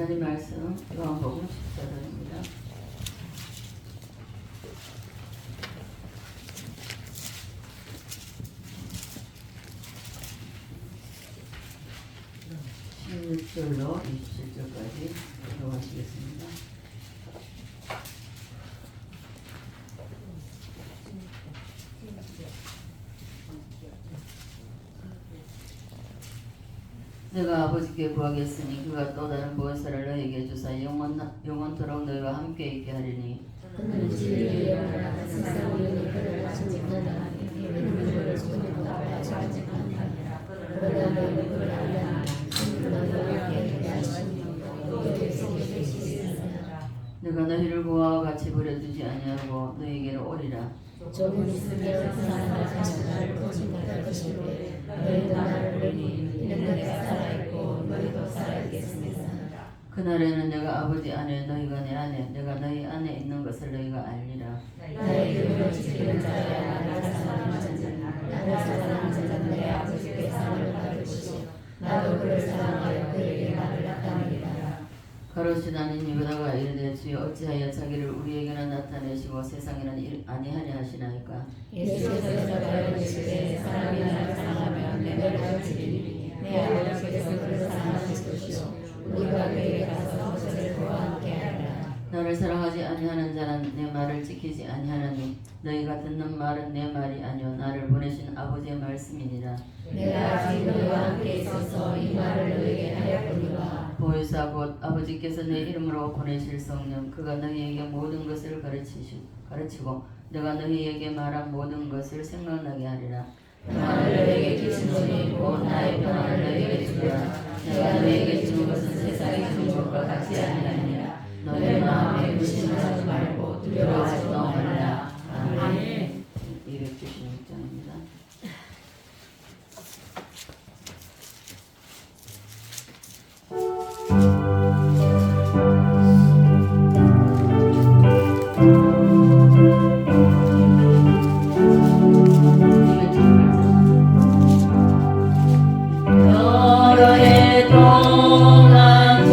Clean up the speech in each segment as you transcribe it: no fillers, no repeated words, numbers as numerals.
하나님 말씀 요한복음 14장입니다. (16절로) (27절까지) 들어가시겠습니다. 내가 아버지께 구하겠으니 그가 또 다른 보혜사를 너희에게 주사 영원토록 너희와 함께 있게 하리니 그는 진리의 영원한 세상 모든 그를 아직 못하나니 이는 그를 죽음보다 아직 못하니라. 그러나 너희는 그를 알려니 그는 너희와 함께 하시니 너희에게 속에 계시리라. 내가 너희를 고아와 같이 버려두지 아니하고 너희에게로 오리라. 조금 있으면 세상을 다시 나를 보지 못할 것이므로 너희도 나를 보니 이는 내가 살아있고 너희도 살아있겠습니다. 그날에는 내가 아버지 안에 너희가 내 안에 내가 너희 안에 있는 것을 너희가 알리라. 나의 계명을 지키는 자야 나를 사랑하는 자는 내 아버지께 사랑을 받을 것이요 나도 그를 사랑하여 그에게 나를 나타내리라. 가로시다니 니고다가 이르되 주여 어찌하여 자기를 우리에게는 나타내시고 세상에는 아니하냐 하시나이까. 예수께서 대답하여 이르시되 사람이 나를 사랑하면 내 말을 지키리니 내 아버지께서 그를 사랑하실 것이요 우리가 그에게 가서 그를 그와 함께 하리라. 나를 사랑하지 아니하는 자는 내 말을 지키지 아니하나니 너희가 듣는 말은 내 말이 아니요 나를 보내신 아버지의 말씀이니라. 내가 아직 너희와 함께 있어서 이 말을 너희에게 하였거니와 보혜사 곧 아버지께서 내 이름으로 보내실 성령 그가 너희에게 모든 것을 가르치고 내가 너희에게 말한 모든 것을 생각나게 하리라. 평안을 너희에게 주시노니 곧 나의 평안을 너희에게 주노라. 내가 너희에게 주는 것은 세상이 주는 것과 같지 아니하니라. 너희 마음에 의심하지 말고 두려워하지도 말라. 아멘. 296장입니다. 여러 해 동안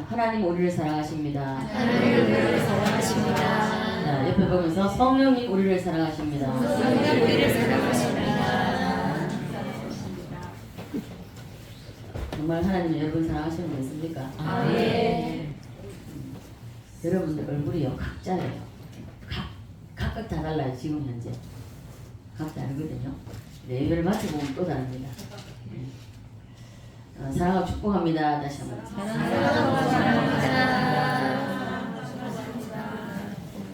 하나님 우리를 사랑하십니다. 하나님 우리를 사랑하십니다. 자, 옆에 보면서 성령님 우리를 사랑하십니다. 성령 우리를 사랑하십니다. 정말 하나님 여러분 사랑하시는 분 있습니까? 아멘. 여러분들 얼굴이요 각자예요. 각각 다 달라요. 지금 현재 각 다르거든요. 예배를 마치고 또 다릅니다. 사랑하고 축복합니다. 다시 한번.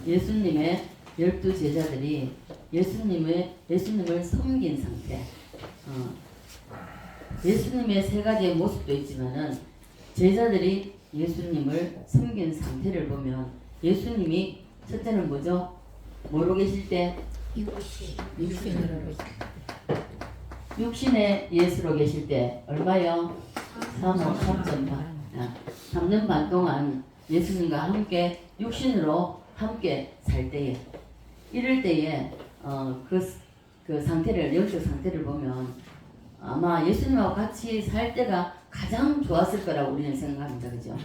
예수님의 12제자들이 예수님을 섬긴 상태. 예수님의 세 가지의 모습도 있지만은 제자들이 예수님을 섬긴 상태를 보면 예수님이 첫째는 뭐죠? 뭐로 계실 때? 육신의 예수로 계실 때 얼마요? 3년 반. 3년 반 동안 예수님과 함께 육신으로 함께 살 때에 이럴 때에 그 상태를 영적 상태를 보면 아마 예수님하고 같이 살 때가 가장 좋았을 거라고 우리는 생각합니다. 그죠?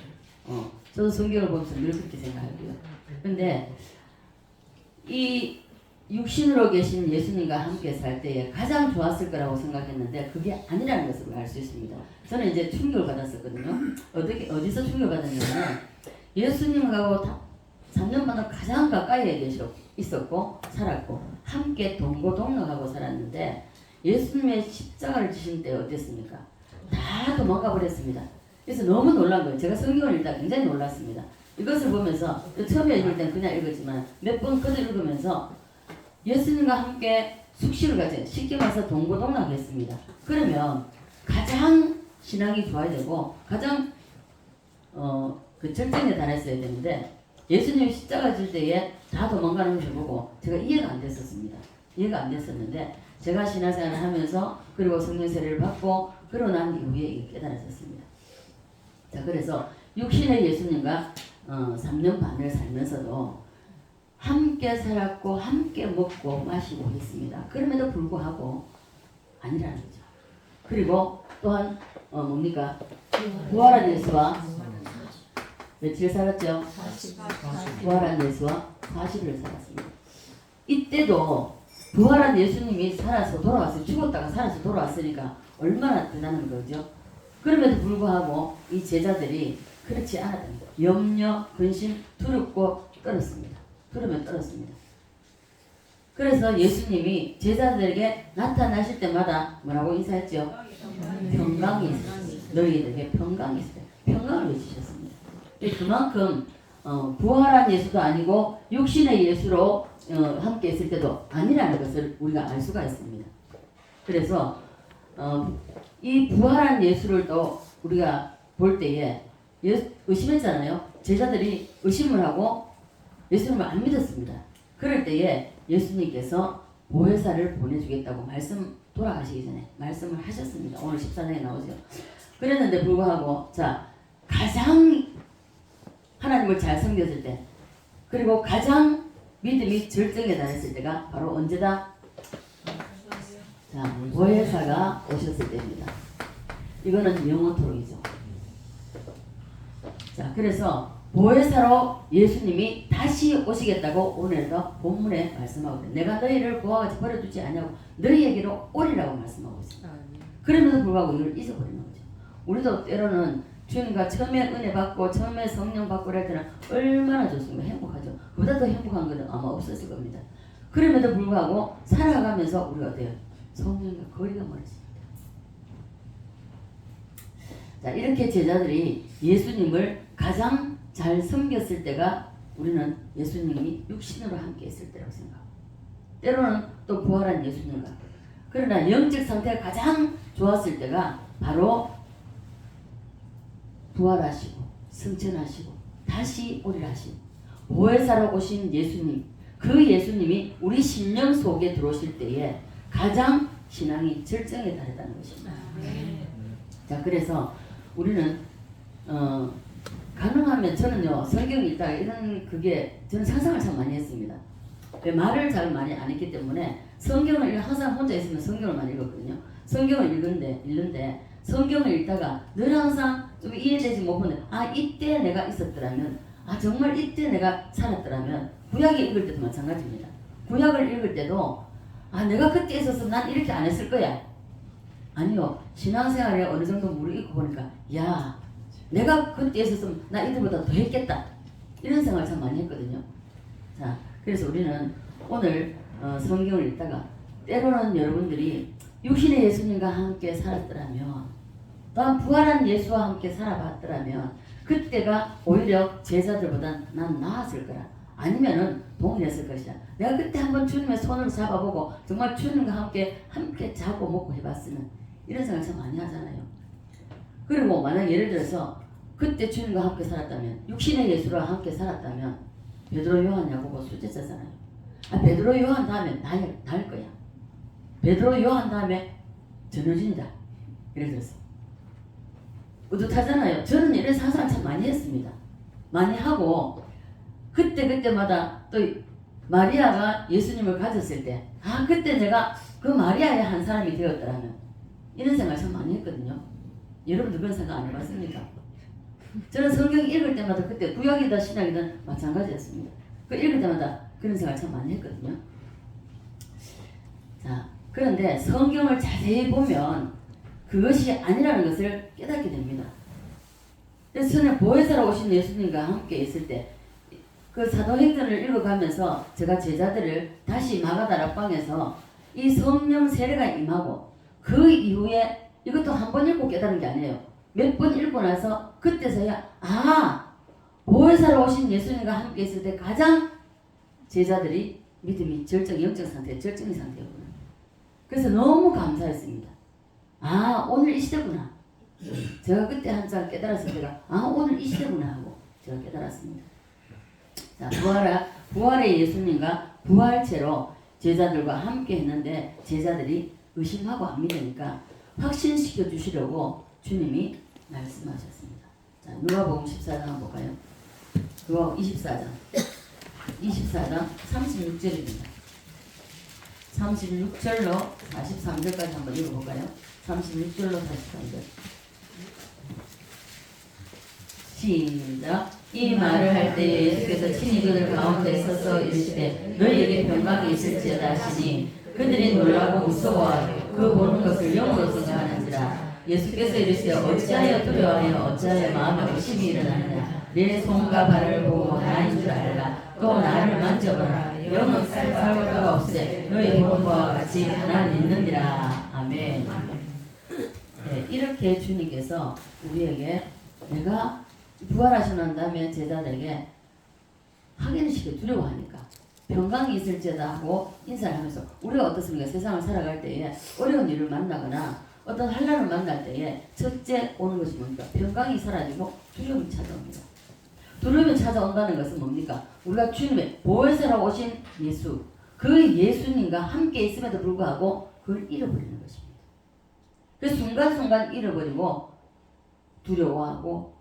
저도 성경을 보면서 늘 그렇게 생각하고요. 근데 이 육신으로 계신 예수님과 함께 살 때에 가장 좋았을 거라고 생각했는데 그게 아니라는 것을 알 수 있습니다. 저는 이제 충격을 받았었거든요. 어디서 충격을 받았냐면 예수님하고 3년 반을 가장 가까이에 있었고 살았고 함께 동고동락하고 살았는데 예수님의 십자가를 지신 때 어땠습니까? 다 도망가 버렸습니다. 그래서 너무 놀란 거예요. 제가 성경을 읽다 굉장히 놀랐습니다. 이것을 보면서 처음에 읽을 땐 그냥 읽었지만 몇 번 끊어 읽으면서 예수님과 함께 숙식을 가져 쉽게 말해서 동고동락했습니다. 그러면 가장 신앙이 좋아야 되고 가장 그 절정에 달했어야 되는데 예수님이 십자가 질 때에 다 도망가는 것을 보고 제가 이해가 안 됐었습니다. 이해가 안 됐었는데 제가 신앙생활을 하면서 그리고 성령 세례를 받고 그러고 난 이후에 깨달았었습니다. 자, 그래서 육신의 예수님과 3년 반을 살면서도 함께 살았고 함께 먹고 마시고 했습니다. 그럼에도 불구하고 아니라는 거죠. 그리고 또한 뭡니까? 부활한 예수와 며칠 살았죠? 부활한 예수와 40일 살았습니다. 이때도 부활한 예수님이 살아서 돌아왔어요. 죽었다가 살아서 돌아왔으니까 얼마나 대단한 거죠. 그럼에도 불구하고 이 제자들이 그렇지 않았답니다. 염려, 근심, 두렵고 떨었습니다. 두려면 떨었습니다. 그래서 예수님이 제자들에게 나타나실 때마다 뭐라고 인사했죠? 평강이 있으시다. 너희에게 평강이 있으다. 평강을 외치셨습니다. 그만큼 부활한 예수도 아니고 육신의 예수로 함께 있을 때도 아니라는 것을 우리가 알 수가 있습니다. 그래서 이 부활한 예수를 또 우리가 볼 때에 의심했잖아요. 제자들이 의심을 하고 예수님을 안 믿었습니다. 그럴 때에 예수님께서 보혜사를 보내주겠다고 돌아가시기 전에 말씀을 하셨습니다. 오늘 14장에 나오죠. 그랬는데 불구하고 가장 하나님을 잘 섬겼을 때 그리고 가장 믿음이 절정에 달했을 때가 바로 언제다? 보혜사가 오셨을 때입니다. 이거는 영원토록이죠. 그래서 보혜사로 예수님이 다시 오시겠다고 오늘도 본문에 말씀하고 있어요. 내가 너희를 고아같이 버려두지 않냐고 너희에게로 오리라고 말씀하고 있습니다. 그럼에도 불구하고 이걸 잊어버리는 거죠. 우리도 때로는 주님과 처음에 은혜 받고 처음에 성령 받고 할 때는 얼마나 좋습니까? 행복하죠. 그보다 더 행복한 것은 아마 없었을 겁니다. 그럼에도 불구하고 살아가면서 우리가 어때요? 성령과 거리가 멀어집니다. 이렇게 제자들이 예수님을 가장 잘 섬겼을 때가 우리는 예수님이 육신으로 함께 있을 때라고 생각합니다. 때로는 또 부활한 예수님과 그러나 영적 상태가 가장 좋았을 때가 바로 부활하시고 승천하시고 다시 오리라 하신 보혜사로 오신 예수님, 그 예수님이 우리 심령 속에 들어오실 때에 가장 신앙이 절정에 달했다는 것입니다. 그래서 우리는 가능하면 저는요 성경 읽다가 이런 그게 저는 상상을 참 많이 했습니다. 말을 잘 많이 안 했기 때문에 성경을 항상 혼자 있으면 성경을 읽었거든요. 성경을 읽는데 성경을 읽다가 늘 항상 좀 이해되지 못하는데 이때 내가 있었더라면 정말 이때 내가 살았더라면 구약을 읽을 때도 마찬가지입니다. 구약을 읽을 때도 내가 그때 있었으면 난 이렇게 안 했을 거야. 아니요. 신앙생활에 어느 정도 물을 읽고 보니까 내가 그때 있었으면 나 이들보다 더 했겠다. 이런 생각을 참 많이 했거든요. 자, 그래서 우리는 오늘 성경을 읽다가 때로는 여러분들이 육신의 예수님과 함께 살았더라면 또한 부활한 예수와 함께 살아봤더라면 그때가 오히려 제자들보다 난 나았을 거라. 아니면은 동일했을 것이다. 내가 그때 한번 주님의 손을 잡아보고 정말 주님과 함께 자고 먹고 해봤으면 이런 생각 참 많이 하잖아요. 그리고 만약 예를 들어서 그때 주님과 함께 살았다면 육신의 예수와 함께 살았다면 베드로 요한 야고보 수제자잖아요. 베드로 요한 다음에 날 거야. 베드로 요한 다음에 전효진이다. 예를 들어서 뿌듯하잖아요. 저는 이런 상상을 참 많이 했습니다. 많이 하고 그때마다 또 마리아가 예수님을 가졌을 때 그때 내가 그 마리아의 한 사람이 되었더라면 이런 생각을 참 많이 했거든요. 여러분들 그런 생각 안 해봤습니까? 저는 성경 읽을 때마다 그때 구약이든 신약이든 마찬가지였습니다. 그 읽을 때마다 그런 생각을 참 많이 했거든요. 자, 그런데 성경을 자세히 보면 그것이 아니라는 것을 깨닫게 됩니다. 그래서 저는 보혜사로 오신 예수님과 함께 있을 때 그 사도행전을 읽어가면서 제가 제자들을 다시 마가다락방에서 이 성령 세례가 임하고 그 이후에 이것도 한 번 읽고 깨달은 게 아니에요. 몇 번 읽고 나서 그때서야 보혜사로 오신 예수님과 함께 있을 때 가장 제자들이 믿음이 영적 상태, 절정의 상태였구나. 그래서 너무 감사했습니다. 오늘 이 시대구나. 제가 그때 한참 깨달았을 때가 오늘 이 시대구나 하고 제가 깨달았습니다. 자, 부활의 예수님과 부활체로 제자들과 함께 했는데 제자들이 의심하고 안 믿으니까 확신시켜 주시려고 주님이 말씀하셨습니다. 자, 누가복음 14장 한번 볼까요? 누가복음 24장 36절입니다. 36절로 43절까지 한번 읽어볼까요? 36절로 43절 시작. 이 말을 할 때 예수께서 친히 그들 가운데 서서 이르시되 너희에게 평강이 있을지어다 하시니 그들이 놀라고 무서워하여 그 보는 것을 영으로 생각하는지라. 예수께서 이르시되 어찌하여 두려워하여 어찌하여 마음에 의심이 일어나느냐. 내 손과 발을 보고 나인 줄 알라. 또 나를 만져보라. 영은 살고 뼈가 없으되 너희 보는 바와 같이 하나는 있느니라. 아멘. 네, 이렇게 주님께서 우리에게 내가 부활하시고 난 다음에 제자들에게 확인을 시켜 두려워하니까 평강이 있을지어다 하고 인사를 하면서 우리가 어떻습니까? 세상을 살아갈 때에 어려운 일을 만나거나 어떤 환난을 만날 때에 첫째 오는 것이 뭡니까? 평강이 사라지고 두려움이 찾아옵니다. 두려움이 찾아온다는 것은 뭡니까? 우리가 주님의 보혜사로 오신 예수, 그 예수님과 함께 있음에도 불구하고 그걸 잃어버리는 것입니다. 그 순간순간 잃어버리고 두려워하고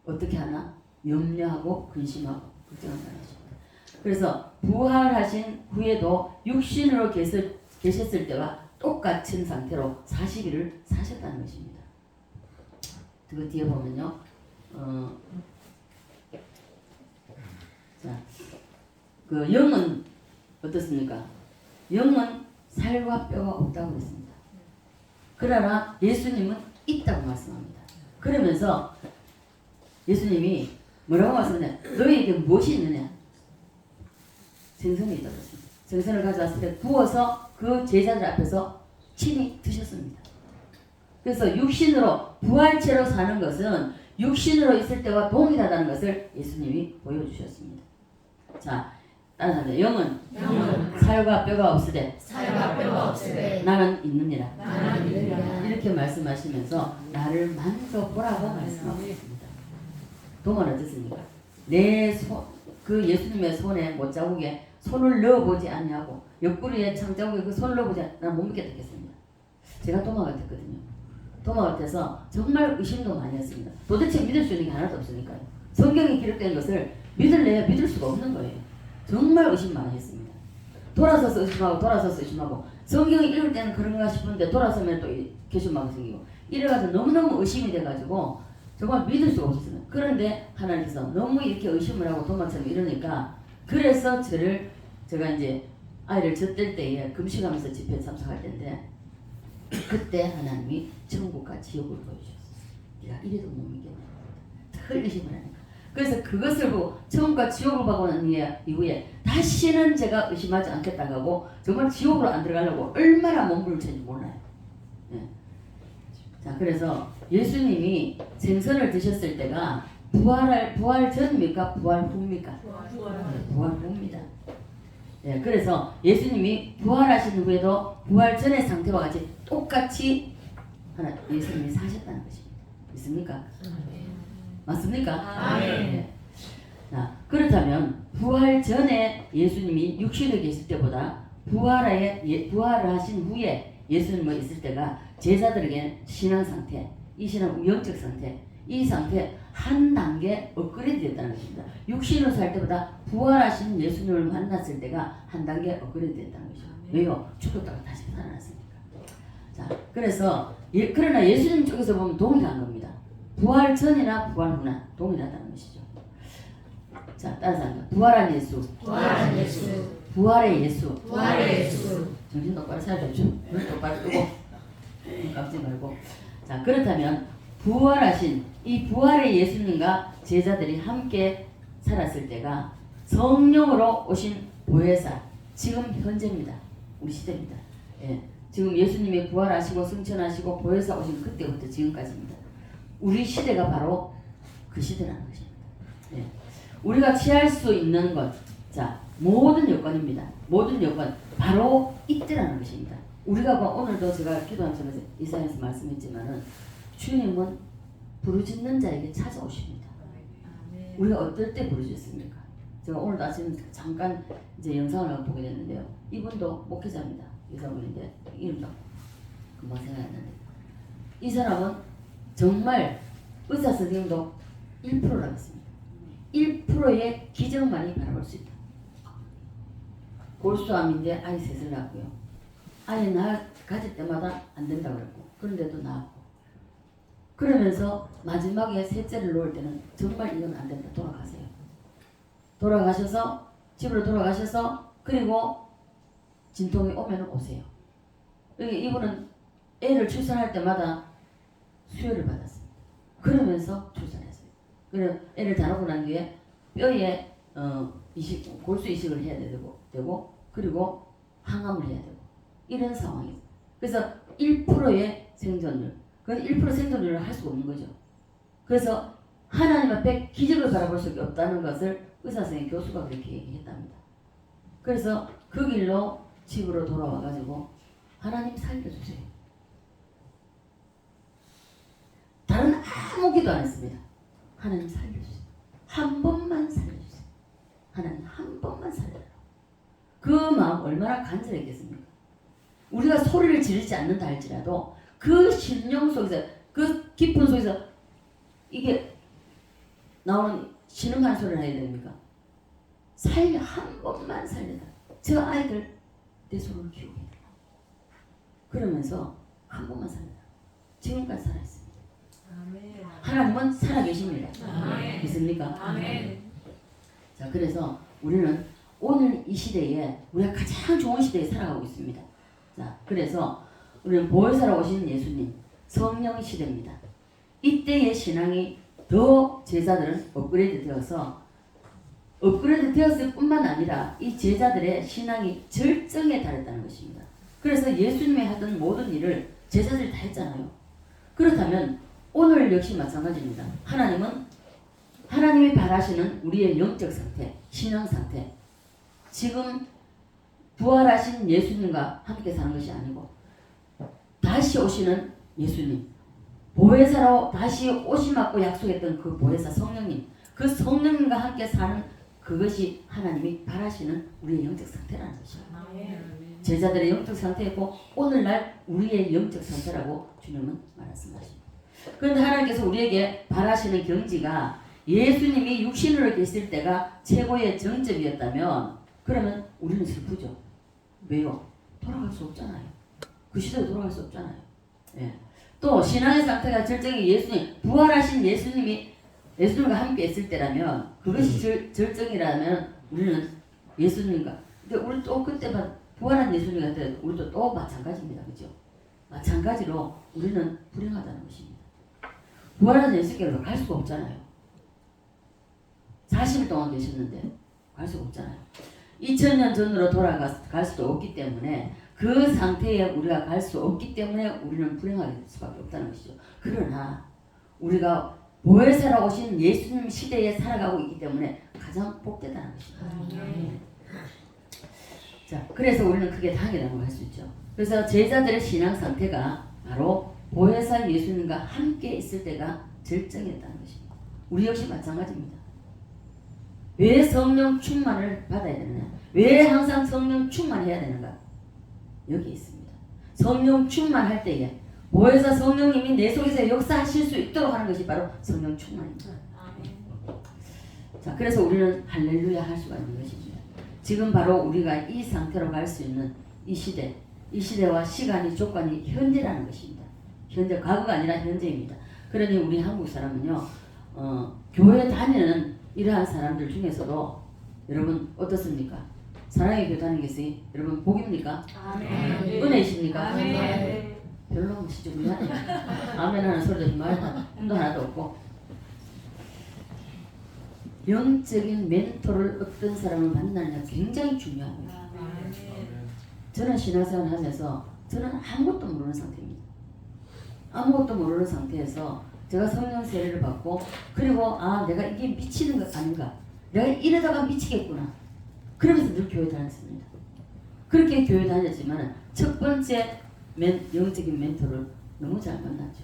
어떻게 하나? 염려하고 근심하고 걱정한다는 것입니다. 그래서 부활하신 후에도 육신으로 계셨을 때와 똑같은 상태로 40일을 사셨다는 것입니다. 그 뒤에 보면요. 자, 그 영은 어떻습니까? 영은 살과 뼈가 없다고 했습니다. 그러나 예수님은 있다고 말씀합니다. 그러면서 예수님이 뭐라고 말씀하냐? 너희에게 무엇이 있느냐? 생선이 있다고 했습니다. 생선을 가져왔을 때 구워서 그 제자들 앞에서 친히 드셨습니다. 그래서 육신으로 부활체로 사는 것은 육신으로 있을 때와 동일하다는 것을 예수님이 보여주셨습니다. 자, 다른 사람들 영은 살과 뼈가 없으되 나는 있느니라. 이렇게 말씀하시면서 나를 만져보라고 말씀하셨습니다. 동은 어떻습니까? 그 예수님의 손에 못자국에 손을 넣어보지 않냐고 옆구리에 창자국에 그 손을 넣어보지 난 못 믿겠다 했습니다. 제가 도마 같았거든요. 도마 같아서 정말 의심도 많이 했습니다. 도대체 믿을 수 있는 게 하나도 없으니까요. 성경에 기록된 것을 믿을래야 믿을 수가 없는 거예요. 정말 의심 많이 했습니다. 돌아서서 의심하고 돌아서서 의심하고 성경을 읽을 때는 그런가 싶은데 돌아서면 또 개심하고 생기고 이래가지고 너무너무 의심이 돼가지고 정말 믿을 수가 없었어요. 그런데 하나님께서 너무 이렇게 의심을 하고 도마처럼 이러니까 그래서 제가 이제 아이를 젖댈 때에 금식하면서 집회에 참석할 때인데 그때 하나님이 천국과 지옥을 보여주셨어요. 내가 이래도 못 믿겠네. 덜 의심을 하니까. 그래서 그것을 보고 천국과 지옥을 보고 난 이후에 다시는 제가 의심하지 않겠다고 하고 정말 지옥으로 안 들어가려고 얼마나 몸부림쳤는지 몰라요. 예. 자, 그래서 예수님이 생선을 드셨을 때가 부활 전입니까? 부활 후입니까? 부활 후입니다. 예, 그래서 예수님이 부활하신 후에도 부활 전의 상태와 같이 똑같이 예수님이 사셨다는 것입니다. 있습니까? 맞습니까? 아멘. 자, 그렇다면 부활 전에 예수님이 육신에 계실 때보다 부활을 하신 후에 예수님이 있을 때가 제자들에게 신앙 상태, 이 신앙 영적 상태, 이 상태 한 단계 업그레이드 됐다는 것입니다. 육신으로 살 때보다 부활하신 예수님을 만났을 때가 한 단계 업그레이드 됐다는 것이죠. 왜요? 죽었다가 다시 살아났으니까. 자, 그래서 그러나 예수님 쪽에서 보면 동일한 겁니다. 부활 전이나 부활 후나 동일하다는 것이죠. 자, 따라서 합니다. 부활한 예수. 부활한 예수. 부활의 예수. 부활의 예수. 정신 똑바로 차려줘. 눈 똑바로 뜨고 깜지 말고. 자, 그렇다면 부활하신 이 부활의 예수님과 제자들이 함께 살았을 때가 성령으로 오신 보혜사, 지금 현재입니다. 우리 시대입니다. 예, 지금 예수님이 부활하시고 승천하시고 보혜사 오신 그때부터 지금까지입니다. 우리 시대가 바로 그 시대라는 것입니다. 예. 우리가 취할 수 있는 것, 자, 모든 여건입니다. 모든 여건 바로 이때라는 것입니다. 우리가 오늘도 제가 기도하면서 이사야에서 말씀했지만은 주님은 부르짖는 자에게 찾아오십니다. 우리가 어떨 때 부르짖습니까? 제가 오늘 아침 잠깐 이제 영상을 보게 됐는데요. 이분도 목회자입니다. 여자분인데 이름도 금방 생각났는데 이 사람은 정말 의사 선생님도 1%라고 했습니다. 1%의 기적만이 바라볼 수 있다. 골수암인데 아이 셋을 낳았고요. 아이 가질 때마다 안 된다고 그랬고 그런데도 낳았고 그러면서 마지막에 셋째를 놓을 때는 정말 이건 안 된다. 돌아가세요. 돌아가셔서 집으로 돌아가셔서 그리고 진통이 오면 오세요. 이분은 애를 출산할 때마다 수혈을 받았습니다. 그러면서 출산했어요. 그래서 애를 다 놓고 난 뒤에 뼈에 골수 이식을 해야 되고 그리고 항암을 해야 되고 이런 상황이에요. 그래서 1%의 생존율, 그건 1% 생존율을 할 수가 없는 거죠. 그래서 하나님 앞에 기적을 바라볼 수 없다는 것을 의사선생님 교수가 그렇게 얘기했답니다. 그래서 그 길로 집으로 돌아와가지고 하나님 살려주세요. 다른 아무 기도 안 했습니다. 하나님 살려주세요. 한 번만 살려주세요. 하나님 한 번만 살려달라고. 그 마음 얼마나 간절했겠습니까? 우리가 소리를 지르지 않는다 할지라도 그 심령 속에서 그 깊은 속에서 이게 나오는 신음한 소리를 해야 됩니까? 한 번만 살려달라. 저 아이들 내 손으로 키우게 해달라. 그러면서 한 번만 살려달라. 지금까지 살아있습니다. 아멘. 하나님은 살아계십니다. 아멘. 믿습니까? 아멘. 자, 그래서 우리는 오늘 이 시대에 우리가 가장 좋은 시대에 살아가고 있습니다. 자, 그래서 우리는 보혜사로 오신 예수님, 성령 시대입니다. 이때의 신앙이 더 제자들은 업그레이드 되었을 뿐만 아니라 이 제자들의 신앙이 절정에 달했다는 것입니다. 그래서 예수님이 하던 모든 일을 제자들이 다 했잖아요. 그렇다면 오늘 역시 마찬가지입니다. 하나님이 바라시는 우리의 영적 상태, 신앙 상태, 지금 부활하신 예수님과 함께 사는 것이 아니고 다시 오시는 예수님, 보혜사로 다시 오시마고 약속했던 그 보혜사 성령님, 그 성령님과 함께 사는 그것이 하나님이 바라시는 우리의 영적 상태라는 것이에요. 제자들의 영적 상태이고 오늘날 우리의 영적 상태라고 주님은 말씀하십니다. 그런데 하나님께서 우리에게 바라시는 경지가 예수님이 육신으로 계실 때가 최고의 정점이었다면 그러면 우리는 슬프죠. 왜요? 돌아갈 수 없잖아요. 그 시대로 돌아갈 수 없잖아요. 예. 또 신앙의 상태가 절정이 예수님, 부활하신 예수님과 함께 있을 때라면 그것이 절정이라면 우리는 예수님과 근데 우리 또 그때만 부활한 예수님 같은 우리도 또 마찬가지입니다. 그죠? 마찬가지로 우리는 불행하다는 것입니다. 부활한 예수께로 갈 수가 없잖아요. 40일 동안 계셨는데 갈 수가 없잖아요. 2000년 전으로 돌아갈 수도 없기 때문에 그 상태에 우리가 갈 수 없기 때문에 우리는 불행하게 될 수밖에 없다는 것이죠. 그러나 우리가 보혜사로 오신 예수님 시대에 살아가고 있기 때문에 가장 복되다는 것입니다. 자, 그래서 우리는 크게 다행이라고 할 수 있죠. 그래서 제자들의 신앙 상태가 바로 보혜사 예수님과 함께 있을 때가 절정이었다는 것입니다. 우리 역시 마찬가지입니다. 왜 성령 충만을 받아야 되느냐? 왜 항상 성령 충만해야 되는가? 여기 있습니다. 성령 충만할 때에 보혜사 성령님이 내 속에서 역사하실 수 있도록 하는 것이 바로 성령 충만입니다. 자, 그래서 우리는 할렐루야 할 수가 있는 것입니다. 지금 바로 우리가 이 상태로 갈 수 있는 이 시대와 시간이 조건이 현재라는 것입니다. 현재, 과거가 아니라 현재입니다. 그러니 우리 한국 사람은요, 교회 다니는 이러한 사람들 중에서도 여러분 어떻습니까? 사랑의 교회 다니는 것이 여러분 복입니까? 아멘. 은혜이십니까? 아멘. 별로 없이 좀 미안해. 아멘 하는 소리도 정말 힘도 하나도 없고. 영적인 멘토를 어떤 사람을 만나느냐 굉장히 중요합니다. 저는 신앙생활 하면서 저는 아무것도 모르는 상태입니다. 아무것도 모르는 상태에서 제가 성령 세례를 받고 그리고 내가 이게 미치는 것 아닌가, 내가 이러다가 미치겠구나, 그러면서 늘 교회 다녔습니다. 그렇게 교회 다녔지만 첫 번째 영적인 멘토를 너무 잘 만났죠.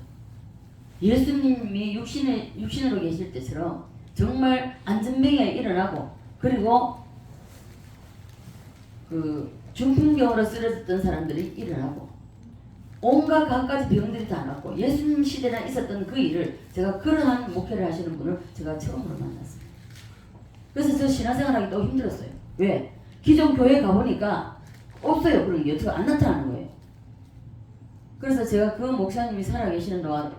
예수님이 육신으로 계실 때처럼 정말 안전병에 일어나고 그리고 그 중풍병으로 쓰러졌던 사람들이 일어나고 온갖 갖가지 병들이 다 났고 예수님 시대에 있었던 그 일을 제가 그러한 목회를 하시는 분을 제가 처음으로 만났습니다. 그래서 저 신앙생활하기 너무 힘들었어요. 왜? 기존 교회에 가보니까 없어요. 그런 게 어떻게 안 나타나는 거예요. 그래서 제가 그 목사님이 살아계시는 동안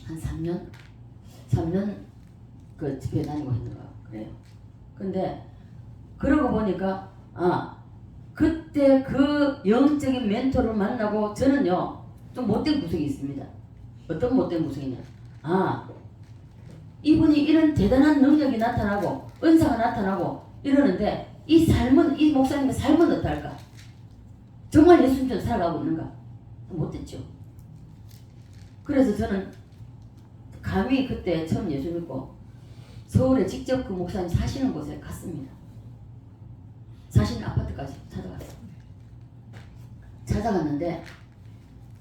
한 3년 그 집회 다니고 있는 거 그래요. 근데 그러고 보니까 그때 그 영적인 멘토를 만나고 저는요 좀 못된 구석이 있습니다. 어떤 못된 구석이냐? 이분이 이런 대단한 능력이 나타나고 은사가 나타나고 이러는데 이 삶은, 이 목사님의 삶은 어떨까? 정말 예수님처럼 살아가고 있는가? 못됐죠. 그래서 저는 감히 그때 처음 예수 믿고 서울에 직접 그 목사님 사시는 곳에 갔습니다. 사시는 아파트까지 찾아갔는데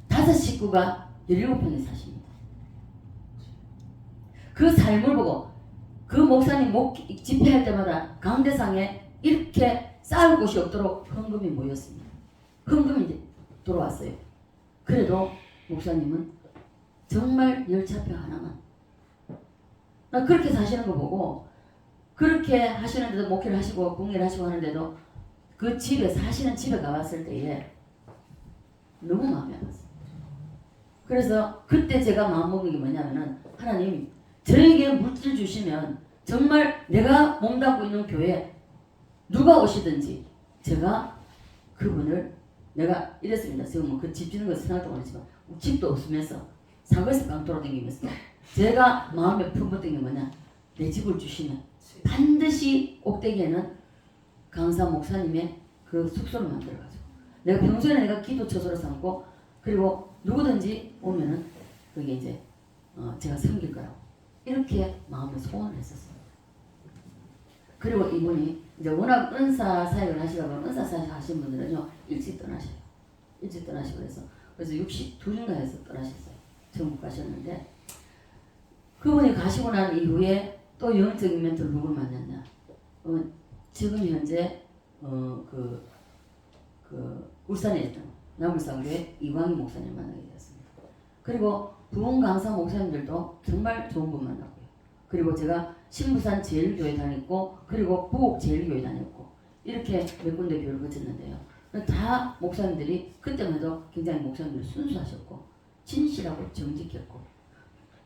5 식구가 17평에 사십니다. 그 삶을 보고 그 목사님 집회할 때마다 강대상에 이렇게 쌓을 곳이 없도록 헌금이 모였습니다. 헌금이 들어왔어요. 그래도 목사님은 정말 열차표 하나만, 나 그렇게 사시는 거 보고 그렇게 하시는데도 목회를 하시고 공예를 하시고 하는데도 그 집에 사시는 집에 가봤을 때에 너무 마음이 아팠어요. 그래서 그때 제가 마음먹은 게 뭐냐면은 하나님 저에게 물질 주시면 정말 내가 몸담고 있는 교회에 누가 오시든지 제가 그분을 내가 이랬습니다. 지금 뭐 그 집 짓는 거 생각도 안 했지만 집도 없으면서 사거리에서 깡 돌아다니면서 제가 마음에 품었던 게 뭐냐, 내 집을 주시면 반드시 꼭대기에는 강사 목사님의 그 숙소를 만들어가지고 내가 평소에 내가 기도 처소로 삼고 그리고 누구든지 오면은 그게 이제 제가 섬길 거라고 이렇게 마음에 소원을 했었어요. 그리고 이분이 이제 워낙 은사 사역을 하시다 보면 은사 사역 하신 분들은요 일찍 떠나셔요. 일찍 떠나시고 그래서 62인가 해서 떠나셨어요. 전국 가셨는데 그분이 가시고 난 이후에 또 영적인 멘토를 누굴 만났냐? 지금 현재 울산에 있던 남울산교회 이광희 목사님 만나게 되었습니다. 그리고 부흥 강사 목사님들도 정말 좋은 분 만났고요. 그리고 제가 신부산 제일교회 다녔고 그리고 부곡 제일교회 다녔고 이렇게 몇 군데 교회를 거쳤는데요. 다 목사님들이 그때만 해도 굉장히 목사님들이 순수하셨고 진실하고 정직했고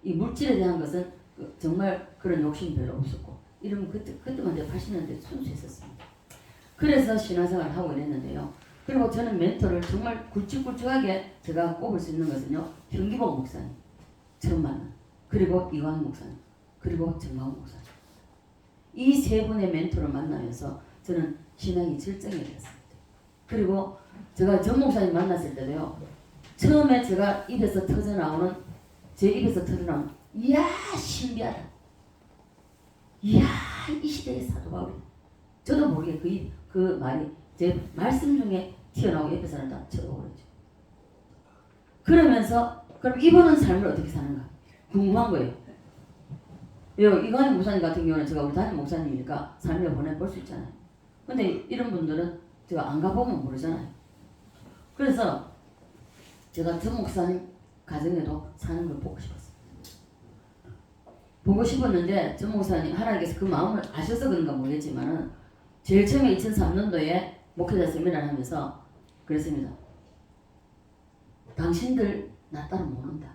이 물질에 대한 것은 정말 그런 욕심이 별로 없었고 이러면 그때만 해도 80년대 순수했었습니다. 그래서 신앙생활을 하고 이랬는데요. 그리고 저는 멘토를 정말 굵직굵직하게 제가 꼽을 수 있는 것은요. 현기복 목사님 처음 만난 그리고 이광 목사님 그리고 정광 목사님 이 세 분의 멘토를 만나면서 저는 신앙이 절정이 되었습니다. 그리고 제가 전 목사님 만났을 때도요. 처음에 제가 입에서 터져나오는 제 입에서 터져나오는 이야 신비하다. 이야 이 시대의 사도 바울이 저도 모르게 그 말이 제 말씀 중에 튀어나오고 옆에 사람 다 쳐다보겠죠. 그러면서 그럼 이분은 삶을 어떻게 사는가 궁금한 거예요. 이관희 목사님 같은 경우는 제가 우리 담임 목사님이니까 삶을 보내볼 수 있잖아요. 근데 이런 분들은 제가 안 가보면 모르잖아요. 그래서 제가 전 목사님 가정에도 사는 걸 보고 싶었어요. 보고 싶었는데 전 목사님 하나님께서 그 마음을 아셔서 그런가 모르겠지만은 제일 처음에 2003년도에 목회자 세미나를 하면서 그랬습니다. 당신들 나 따로 못 온다.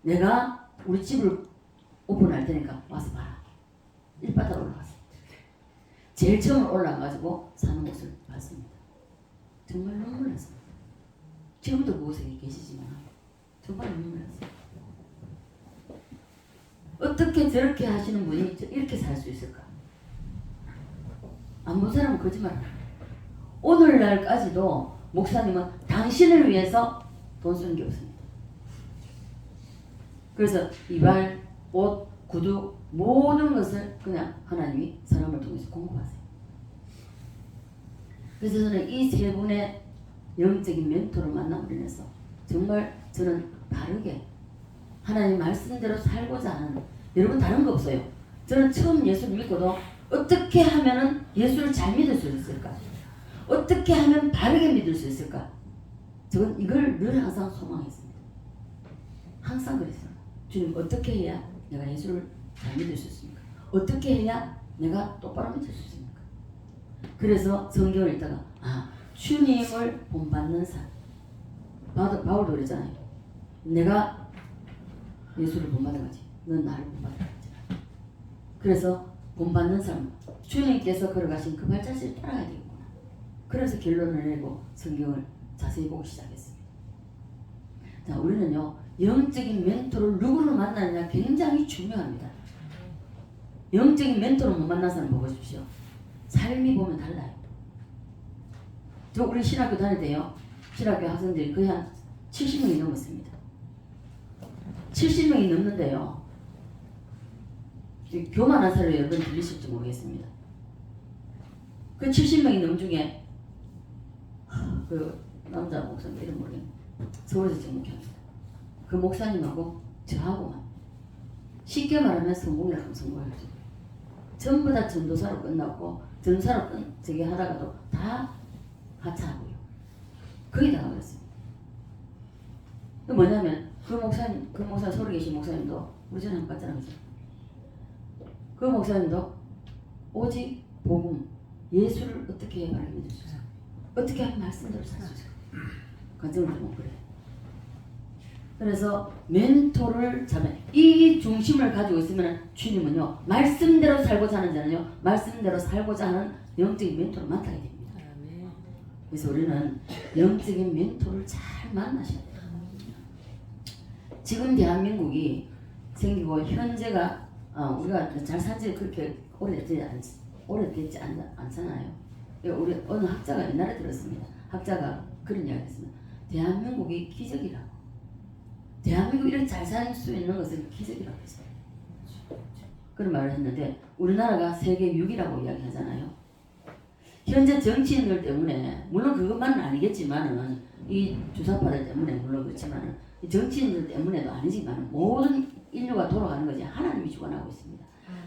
내가 우리 집을 오픈할 테니까 와서 봐라. 일바닥 올라갔어요. 제일 처음 올라가가지고 사는 곳을 봤습니다. 정말 눈물 났어요. 지금도 그곳에 계시지만 정말 눈물 났어요. 어떻게 저렇게 하시는 분이 이렇게 살 수 있을까? 안 본 사람은 거짓말합니다. 오늘날까지도 목사님은 당신을 위해서 돈 쓰는 게 없습니다. 그래서 이발, 옷, 구두 모든 것을 그냥 하나님이 사람을 통해서 공급하세요. 그래서 저는 이 세 분의 영적인 멘토를 만남으로 인해서 정말 저는 바르게 하나님 말씀대로 살고자 하는 여러분 다른 거 없어요. 저는 처음 예수를 믿고도 어떻게 하면은 예수를 잘 믿을 수 있을까? 어떻게 하면 바르게 믿을 수 있을까? 저는 이걸 늘 항상 소망했습니다. 항상 그랬어요. 주님 어떻게 해야 내가 예수를 잘 믿을 수 있습니까? 어떻게 해야 내가 똑바로 믿을 수 있습니까? 그래서 성경을 읽다가 주님을 본받는 삶 바울도 그러잖아요. 내가 예수를 본받아가지 넌 나를 본받아가지. 그래서 본받는 삶 주님께서 걸어가신 그 발자취를 따라가야 되겠구나. 그래서 결론을 내고 성경을 자세히 보기 시작했습니다. 자, 우리는요 영적인 멘토를 누구를 만나느냐 굉장히 중요합니다. 영적인 멘토를 못 만난 사람 보십시오. 삶이 보면 달라요. 저 우리 신학교 다닐 때요. 신학교 학생들이 거의 한 70명이 넘었습니다. 70명이 넘는데요. 교만한 사례를 여러분 들리실지 모르겠습니다. 그 70명이 넘은 중에 그 남자 목사님 이름 모르겠는데 서울에서 지금 목회합니다. 그 목사님하고 저하고만 쉽게 말하면 성공이라고 하면 성공하죠. 전부 다 전도사로 끝났고 전사로 저기 하다가도 다 하차하고요. 거의 다 그랬습니다. 그 뭐냐면 그 목사님 서울에 계신 목사님도 우리 전에 한번 봤잖아요. 그 목사님도 오직 복음 예수를 어떻게 해야 믿을 수 있을까? 어떻게 하면 말씀대로 살 수 있을까? 관점을 보면 그래요. 그래서 멘토를 잡는 이 중심을 가지고 있으면 주님은요 말씀대로 살고자 하는 자는요 말씀대로 살고자 하는 영적인 멘토를 만나게 됩니다. 그래서 우리는 영적인 멘토를 잘 만나셔야 돼요. 지금 대한민국이 생기고 현재가 우리가 잘 산지 그렇게 오래되지 않잖아요. 우리 어느 학자가 옛날에 들었습니다. 학자가 그런 이야기 했습니다. 대한민국이 기적이라고. 대한민국이 이렇게 잘 살 수 있는 것은 기적이라고 했어요. 그런 말을 했는데 우리나라가 세계 6위라고 이야기하잖아요. 현재 정치인들 때문에 물론 그것만은 아니겠지만은 이 주사파들 때문에 물론 그렇지만은 이 정치인들 때문에도 아니지만 모든 인류가 돌아가는 것이 하나님이 주관하고 있습니다.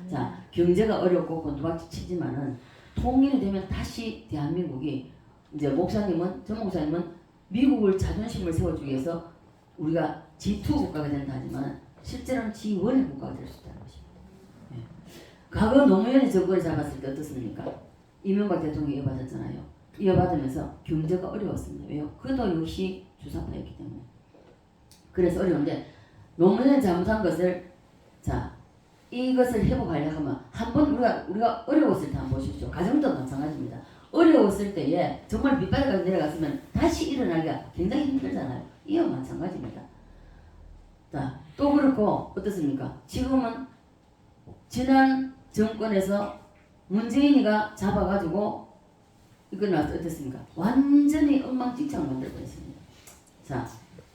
자, 경제가 어렵고 곤두박질 치지만은 통일이 되면 다시 대한민국이 이제 전 목사님은 미국을 자존심을 세워주기 위해서 우리가 G2 국가가 된다 하지만 실제로는 G1의 국가가 될 수 있다는 것입니다. 과거 노무현이 정권을 잡았을 때 어떻습니까? 이명박 대통령이 이어받았잖아요. 이어받으면서 경제가 어려웠습니다. 왜요? 그도 역시 주사파였기 때문에. 그래서 어려운데 노무현이 잘못한 것을 자 이것을 회복하려고 하면 한번 우리가 어려웠을 때 한번 보십시오. 가정도 마찬가지입니다. 어려웠을 때에 정말 밑바닥까지 내려갔으면 다시 일어나기가 굉장히 힘들잖아요. 이와 마찬가지입니다. 자, 또 그렇고 어떻습니까? 지금은 지난 정권에서 문재인이가 잡아가지고 이거 나서 어떻습니까? 완전히 엉망진창을 만들어버렸습니다. 자,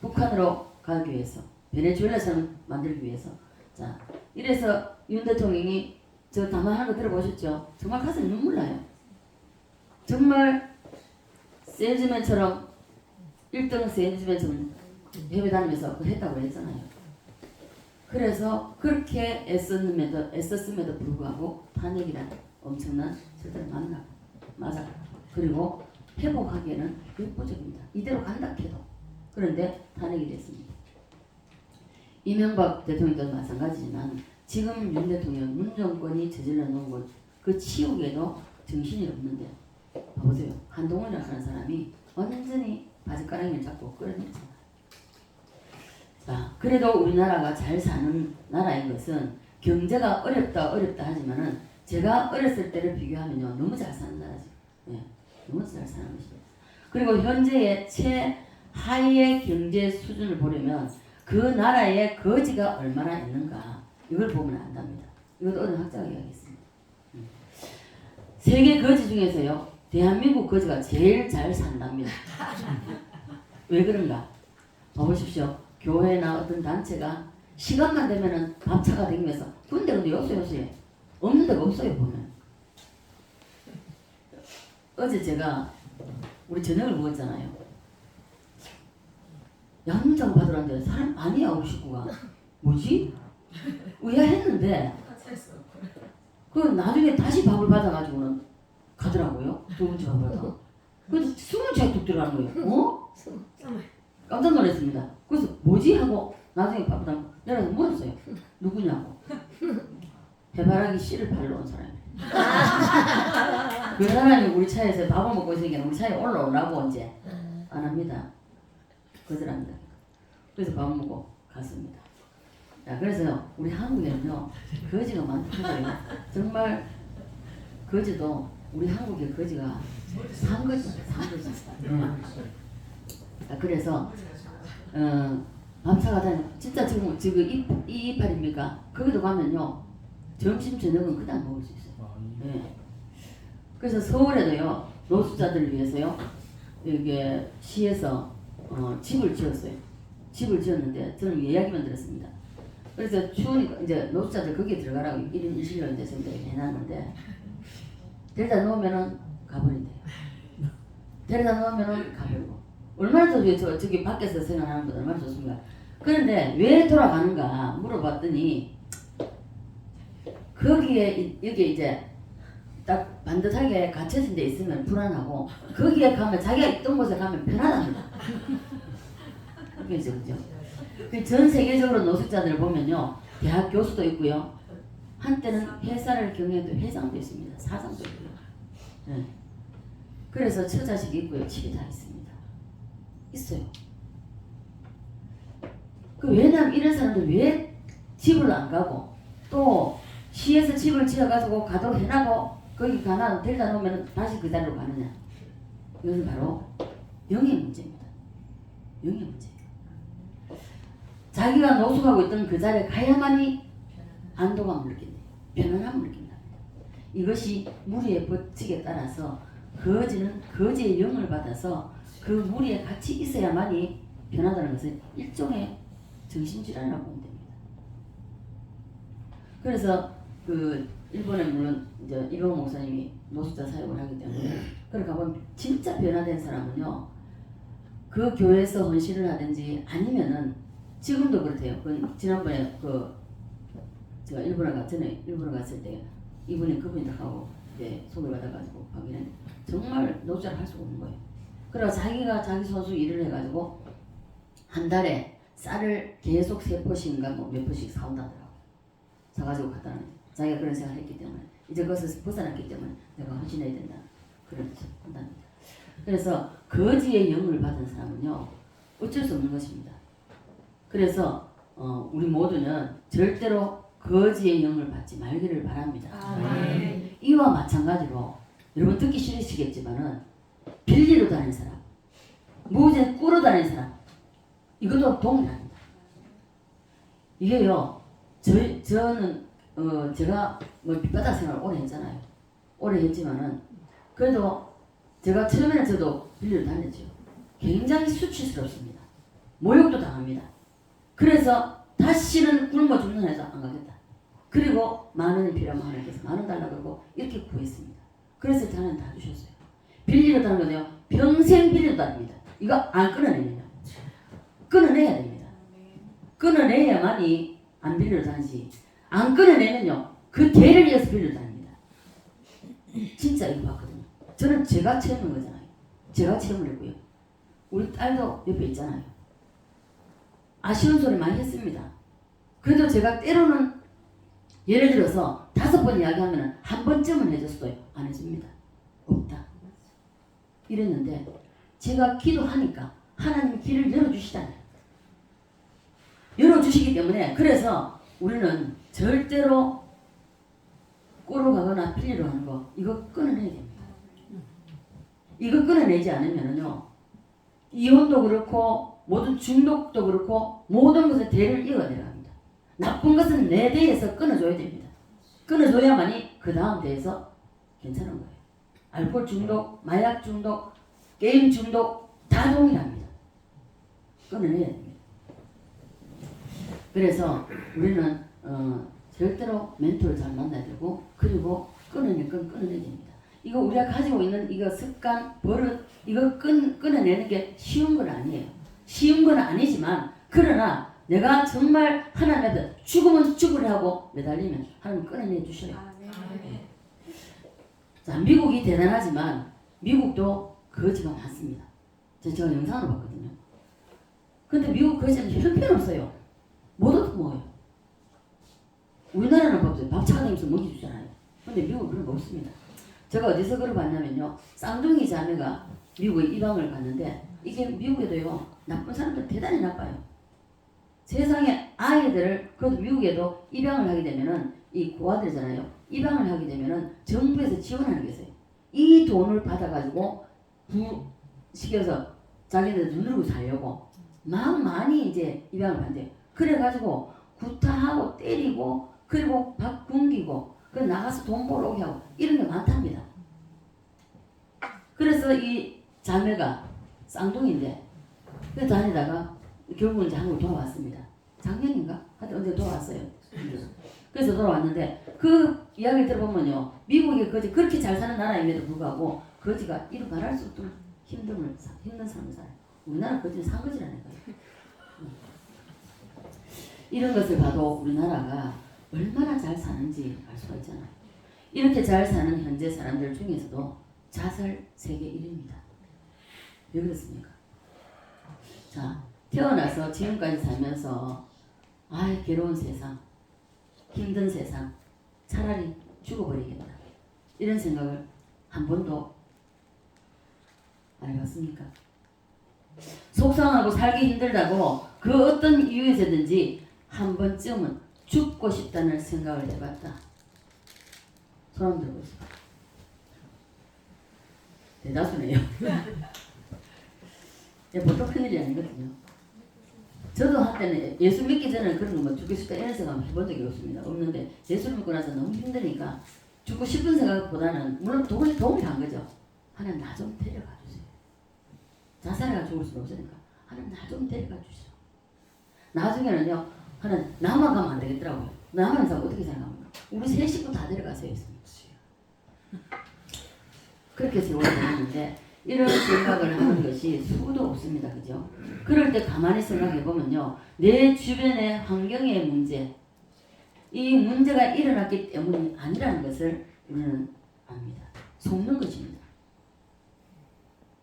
북한으로 가기 위해서 베네수엘라처럼 만들기 위해서 자, 이래서 윤 대통령이 저 담화하는 거 들어보셨죠? 정말 가슴이 눈물 나요. 정말 세일즈맨처럼 1등 세일즈맨처럼 해외 다니면서 그걸 했다고 했잖아요. 그래서 그렇게 애썼음에도 불구하고 탄핵이란 엄청난 실패를 맞아. 그리고 회복하기에는 역부족입니다. 이대로 간다 해도. 그런데 탄핵이 됐습니다. 이명박 대통령도 마찬가지지만 지금 윤 대통령, 문 정권이 저질러 놓은 것, 그 치우기에도 정신이 없는데 봐보세요. 한동훈이라고 하는 사람이 완전히 바지가랑이를 잡고 끌어냈잖아요. 자, 그래도 우리나라가 잘 사는 나라인 것은 경제가 어렵다 하지만은 제가 어렸을 때를 비교하면요 너무 잘 사는 나라죠. 예, 너무 잘 사는 것이죠. 그리고 현재의 최하위의 경제 수준을 보려면 그 나라의 거지가 얼마나 있는가 이걸 보면 안답니다. 이것도 어느 학자가 이야기했습니다. 세계 거지 중에서요 대한민국 거지가 제일 잘 산답니다. 왜 그런가? 봐보십시오. 교회나 어떤 단체가 시간만 되면은 밥차가 다니면서 근데 요새 없는 데가 없어요 보면. 어제 제가 우리 저녁을 먹었잖아요. 양장 받으라는데 사람 아니야 우리 식구가. 뭐지? 의아했는데 그 나중에 다시 밥을 받아가지고는 가더라고요. 두 번째 밥을 받아. 그래서 20차에 뚝 들어가는 거예요. 어? 깜짝 놀랐습니다. 그래서 뭐지? 하고 나중에 밥을 다 내려서 물었어요. 누구냐고. 해바라기 씨를 팔러 온 사람이에요. 그 사람이 우리 차에서 밥을 먹고 있으니까 우리 차에 올라오라고 이제 안 합니다. 거절합니다. 그래서 밥 먹고 갔습니다. 자, 그래서 우리 한국에는요 거지가 많거든요. 정말 거지도 우리 한국의 거지가 산 거지. 자, 그래서 밤차가 다니고 진짜 지금 이 이파리입니까? 거기도 가면요 점심 저녁은 그냥 먹을 수 있어요. 네. 그래서 서울에도요 노숙자들을 위해서요 이게 시에서 집을 지었어요. 집을 지었는데 저는 이야기만 들었습니다. 그래서 추우니까 이제 노숙자들 거기에 들어가라고 1인 1실로 이제 선택을 해놨는데 데려다 놓으면은 가버린대요. 데려다 놓으면은 가버리고 얼마나 좋죠. 저기 밖에서 생활하는 것 얼마나 좋습니까? 그런데 왜 돌아가는가 물어봤더니 거기에 여기 이제 딱 반듯하게 갇혀진 데 있으면 불안하고 거기에 가면 자기가 있던 곳에 가면 편하답니다. 그죠, 그죠? 전 세계적으로 노숙자들을 보면요 대학 교수도 있고요 한때는 회사를 경영했던 회장도 있습니다. 사장도 있고요. 네. 그래서 처자식이 있고요 집이 다 있습니다. 있어요. 왜냐면 이런 사람들 왜 집을 안 가고 또 시에서 집을 지어가지고 가도록 해놔고 거기 가나 데려다 놓으면 다시 그 자리로 가느냐. 이것은 바로 영의 문제입니다. 영의 문제예요. 자기가 노숙하고 있던 그 자리에 가야만이 안도감을 느낀대요. 편안함을 느낀답니다. 이것이 무리의 법칙에 따라서 거지는 거지의 영을 받아서 그 무리에 같이 있어야만이 변하다는 것은 일종의 정신질환이라고 보면 됩니다. 그래서 그 일본에 물론 이제 일본 목사님이 노숙자 사역을 하기 때문에 그러니까 보면 진짜 변화된 사람은요 그 교회에서 헌신을 하든지 아니면은 지금도 그렇대요. 지난번에 제가 일본에 갔을 때 그분이 딱 하고 소개를 받아가지고 가기는 정말 노숙자를 할 수가 없는 거예요. 그래서 자기가 자기 손수 일을 해가지고 한 달에 쌀을 계속 3포씩인가 몇 포씩 사온다더라고. 사가지고 갖다 놔요. 자기가 그런 생각을 했기 때문에 이제 그것에서 벗어났기 때문에 내가 헌신해야 된다. 그런 한답니다. 그래서 거지의 영을 받은 사람은요 어쩔 수 없는 것입니다. 그래서 우리 모두는 절대로 거지의 영을 받지 말기를 바랍니다. 아멘. 이와 마찬가지로 여러분 듣기 싫으시겠지만은 빌리로 다니는 사람, 무제 꾸러 다니는 사람, 이것도 동일합니다. 이게요, 저는 제가 뭐 밑바닥 생활을 오래 했잖아요. 오래 했지만은 그래도 제가 처음에는 저도 빌리로 다녔죠. 굉장히 수치스럽습니다. 모욕도 당합니다. 그래서 다시는 굶어 죽는 해서 안 가겠다. 그리고 만 원이 필요하면 하나님께서 만 원 달라고 그러고 이렇게 구했습니다. 그래서 하나님 다 주셨어요. 빌리로 다는 건데요. 평생 빌리로 다닙니다. 이거 안 끊어냅니다. 끊어내야 됩니다. 끊어내야만이 안 빌리로 다니지. 안 끊어내면요. 그 대를 이어서 빌리로 다닙니다. 진짜 이거 봤거든요. 저는 제가 체험한 거잖아요. 제가 체험을 했고요. 우리 딸도 옆에 있잖아요. 아쉬운 소리 많이 했습니다. 그래도 제가 때로는 예를 들어서 5번 이야기하면 한 번쯤은 해줬어요. 안 해줍니다. 없다. 이랬는데 제가 기도하니까 하나님이 길을 열어주시잖아요. 열어주시기 때문에 그래서 우리는 절대로 꼬로 가거나 빌리로 하는 거 이거 끊어내야 됩니다. 이거 끊어내지 않으면요 이혼도 그렇고 모든 중독도 그렇고 모든 것에 대를 이어 내려갑니다. 나쁜 것은 내 대에서 끊어줘야 됩니다. 끊어줘야만이 그 다음 대에서 괜찮은 거예요. 알코올 중독, 마약 중독, 게임 중독 다 동일합니다. 끊어내야 됩니다. 그래서 우리는 절대로 멘토를 잘 만나야 되고 그리고 끊어낼 건 끊어내야 됩니다. 이거 우리가 가지고 있는 이거 습관, 버릇 이거 끊어내는 게 쉬운 건 아니에요. 쉬운 건 아니지만 그러나 내가 정말 하나님 앞에 죽으면 죽으라고 매달리면 하나님 끊어내 주셔요. 자, 미국이 대단하지만 미국도 거지가 많습니다. 제가 영상으로 봤거든요. 근데 미국 거지는 형편없어요. 뭐도 먹어요. 우리나라는 밥 차가면서 먹여주잖아요. 근데 미국은 그런 거 없습니다. 제가 어디서 그걸 봤냐면요. 쌍둥이 자매가 미국에 이방을 갔는데 이게 미국에도요. 나쁜 사람들 대단히 나빠요. 세상에 아이들을 그래도 미국에도 입양을 하게 되면은 이 고아들이잖아요. 입양을 하게 되면은 정부에서 지원하는 게 있어요. 이 돈을 받아가지고 부시켜서 자기들 누르고 살려고 막 많이 이제 입양을 한대요. 그래가지고 구타하고 때리고 그리고 밥 굶기고 그 나가서 돈 벌어 오게 하고 이런 게 많답니다. 그래서 이 자매가 쌍둥이인데 그 다니다가 결국은 이제 한국 돌아왔습니다. 작년인가? 하여튼 언제 돌아왔어요. 그래서 돌아왔는데 그 이야기 들어보면요. 미국이 거지 그렇게 잘 사는 나라임에도 불구하고 거지가 이루 말할 수 없도록 힘든 삶을 살아요. 우리나라 거지는 산거지라니까요. 이런 것을 봐도 우리나라가 얼마나 잘 사는지 알 수가 있잖아요. 이렇게 잘 사는 현재 사람들 중에서도 자살 세계 1위입니다. 왜 그렇습니까? 자, 태어나서 지금까지 살면서 아이 괴로운 세상, 힘든 세상, 차라리 죽어버리겠다. 이런 생각을 한 번도 안 해봤습니까? 속상하고 살기 힘들다고 그 어떤 이유에서든지 한 번쯤은 죽고 싶다는 생각을 해봤다. 손 들어보세요. 대다수네요. 보통 큰일이 아니거든요. 저도 한때는 예수 믿기 전에 그런 거 뭐 죽고 싶다 이런 생각 해본 적이 없습니다. 없는데 예수를 믿고 나서 너무 힘드니까 죽고 싶은 생각보다는 물론 동일한 거죠. 하나님 나 좀 데려가 주세요. 자살해가 죽을 수는 없으니까 하나님 나 좀 데려가 주시오. 나중에는요 하나님 나만 가면 안 되겠더라고요. 나만 가서 어떻게 생각합니까? 우리 세 식구 다 데려가세요 했습니다. 그렇게 세월이 되는데 이런 생각을 하는 것이 수도 없습니다. 그죠? 그럴 때 가만히 생각해 보면요. 내 주변의 환경의 문제, 이 문제가 일어났기 때문이 아니라는 것을 우리는 압니다. 속는 것입니다.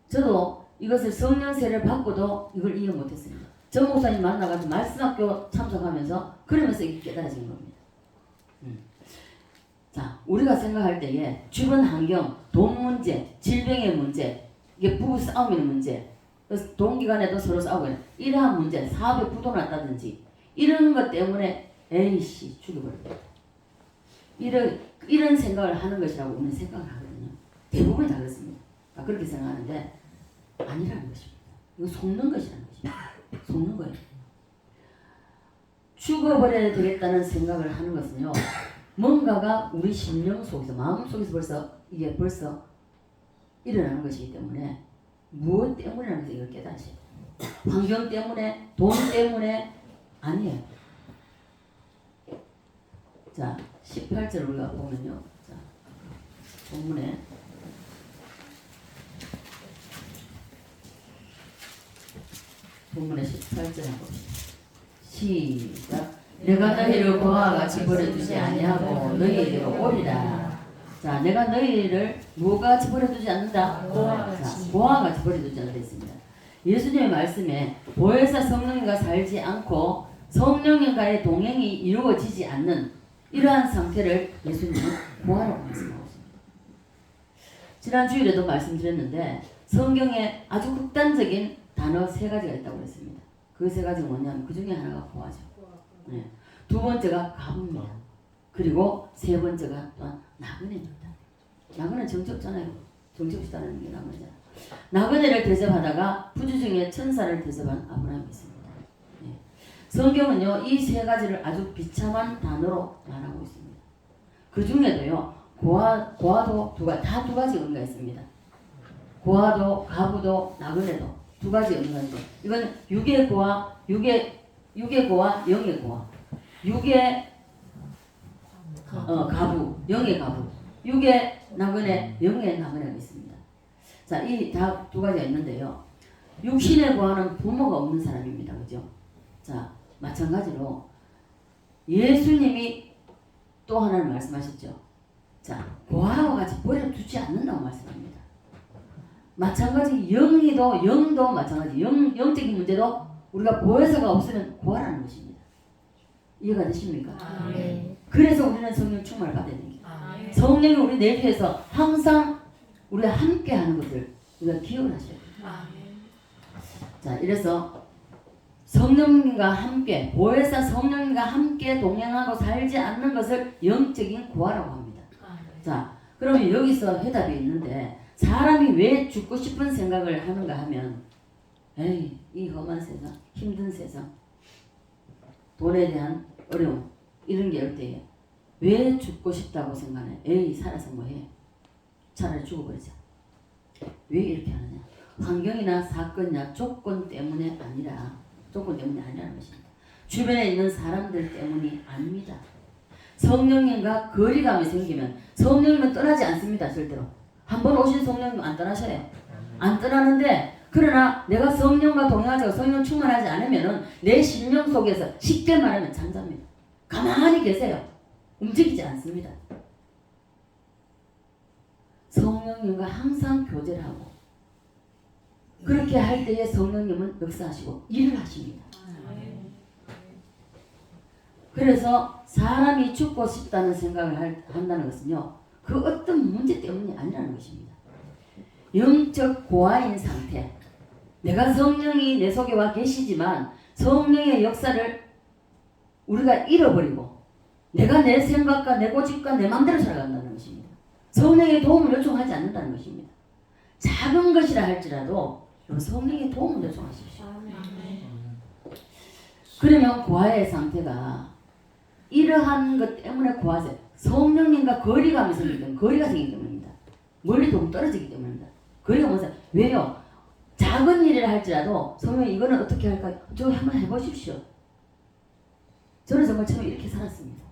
저도 이것을 성령 세례를 받고도 이걸 이해 못했습니다. 저 목사님 만나가지고 말씀학교 참석하면서 그러면서 이게 깨달아진 겁니다. 자, 우리가 생각할 때에 주변 환경, 돈 문제, 질병의 문제 이게 부부 싸움의 문제. 그래서 동기간에도 서로 싸우고 있는 이러한 문제, 사업에 부도 났다든지 이런 것 때문에 에이씨 죽여버렸다. 이런 생각을 하는 것이라고 우리는 생각을 하거든요. 대부분이 다 그렇습니다. 그렇게 생각하는데 아니라는 것입니다. 이거 속는 것이라는 것입니다. 속는 거예요. 죽어버려야 되겠다는 생각을 하는 것은요. 뭔가가 우리 심령 속에서 마음 속에서 벌써 일어나는 것이기 때문에 무엇 때문이라는 것을 이걸 깨닫으셔야 돼요. 환경 때문에 돈 때문에 아니에요. 자 18절 우리가 보면요. 자 본문에 본문의 18절 한번 봅시다. 시작. 내가 너희를 고아와 같이 버려두지 아니하고 너희에게로 오리라. 자, 내가 너희를 무엇과 같이 버려두지 않는다? 고아와 같이 버려두지 않는다 했습니다. 예수님의 말씀에 보혜사 성령님과 살지 않고 성령님과의 동행이 이루어지지 않는 이러한 상태를 예수님은 고아라고 말씀하고 있습니다. 지난 주일에도 말씀드렸는데 성경에 아주 극단적인 단어 3가지가 있다고 했습니다. 그 3가지가 뭐냐면 그 중에 하나가 고아죠. 네. 2번째가 가부입니다. 그리고 3번째가 또한 나그네입니다. 나그네 정치 없잖아요. 정치 없다는 게 나그네잖아요. 나그네를 대접하다가 부주 중에 천사를 대접한 아브라함이 있습니다. 네. 성경은요 이 3가지를 아주 비참한 단어로 말하고 있습니다. 그 중에도요 고아도 다 2가지 의미가 있습니다. 고아도 가부도 나그네도 2가지 의미가 있는데 이건 육의 고아, 육의 고아, 영의 고아. 육의 가부, 영의 가부. 육의 나그네, 영의 나그네가 있습니다. 자, 이 다 2가지가 있는데요. 육신의 고아는 부모가 없는 사람입니다. 그죠? 자, 마찬가지로 예수님이 또 하나를 말씀하셨죠. 자, 고아와 같이 버려두지 않는다고 말씀합니다. 마찬가지 영도 마찬가지 영적인 문제도 우리가 보혜사가 없으면 고아라는 것입니다. 이해가 되십니까? 네. 그래서 우리는 성령 충만을 받아야 됩니다. 성령이 우리 내주에서 항상 우리가 함께 하는 것을 우리가 기억을 하셔야 됩니다. 자, 이래서 성령님과 함께 보혜사 성령님과 함께 동행하고 살지 않는 것을 영적인 고아라고 합니다. 자, 그러면 여기서 해답이 있는데 사람이 왜 죽고 싶은 생각을 하는가 하면 에이 이 험한 세상 힘든 세상 돈에 대한 어려움 이런 게 올 때에 왜 죽고 싶다고 생각해? 에이 살아서 뭐해? 차라리 죽어버리자. 왜 이렇게 하느냐? 환경이나 사건이나 조건 때문에 아니라는 것입니다. 주변에 있는 사람들 때문이 아닙니다. 성령님과 거리감이 생기면 성령님은 떠나지 않습니다. 절대로. 한번 오신 성령님 안 떠나셔요. 안 떠나는데 그러나 내가 성령과 동행하자고 성령 충만하지 않으면은 내 심령 속에서 쉽게 말하면 잠잠합니다. 가만히 계세요. 움직이지 않습니다. 성령님과 항상 교제를 하고 그렇게 할 때에 성령님은 역사하시고 일을 하십니다. 그래서 사람이 죽고 싶다는 생각을 한다는 것은요. 그 어떤 문제 때문이 아니라는 것입니다. 영적 고아인 상태. 내가 성령이 내 속에 와 계시지만 성령의 역사를 우리가 잃어버리고 내가 내 생각과 내 고집과 내 마음대로 살아간다는 것입니다. 성령의 도움을 요청하지 않는다는 것입니다. 작은 것이라 할지라도 성령의 도움을 요청하십시오. 그러면 고아의 상태가 이러한 것 때문에 고아세 성령님과 거리감이 생기기 때문에 거리가 생기기 때문입니다. 멀리 조금 떨어지기 때문입니다. 거리가 뭐죠? 왜요? 작은 일을 할지라도 성령이 이거는 어떻게 할까? 저 한번 해보십시오. 저는 정말 처음에 이렇게 살았습니다.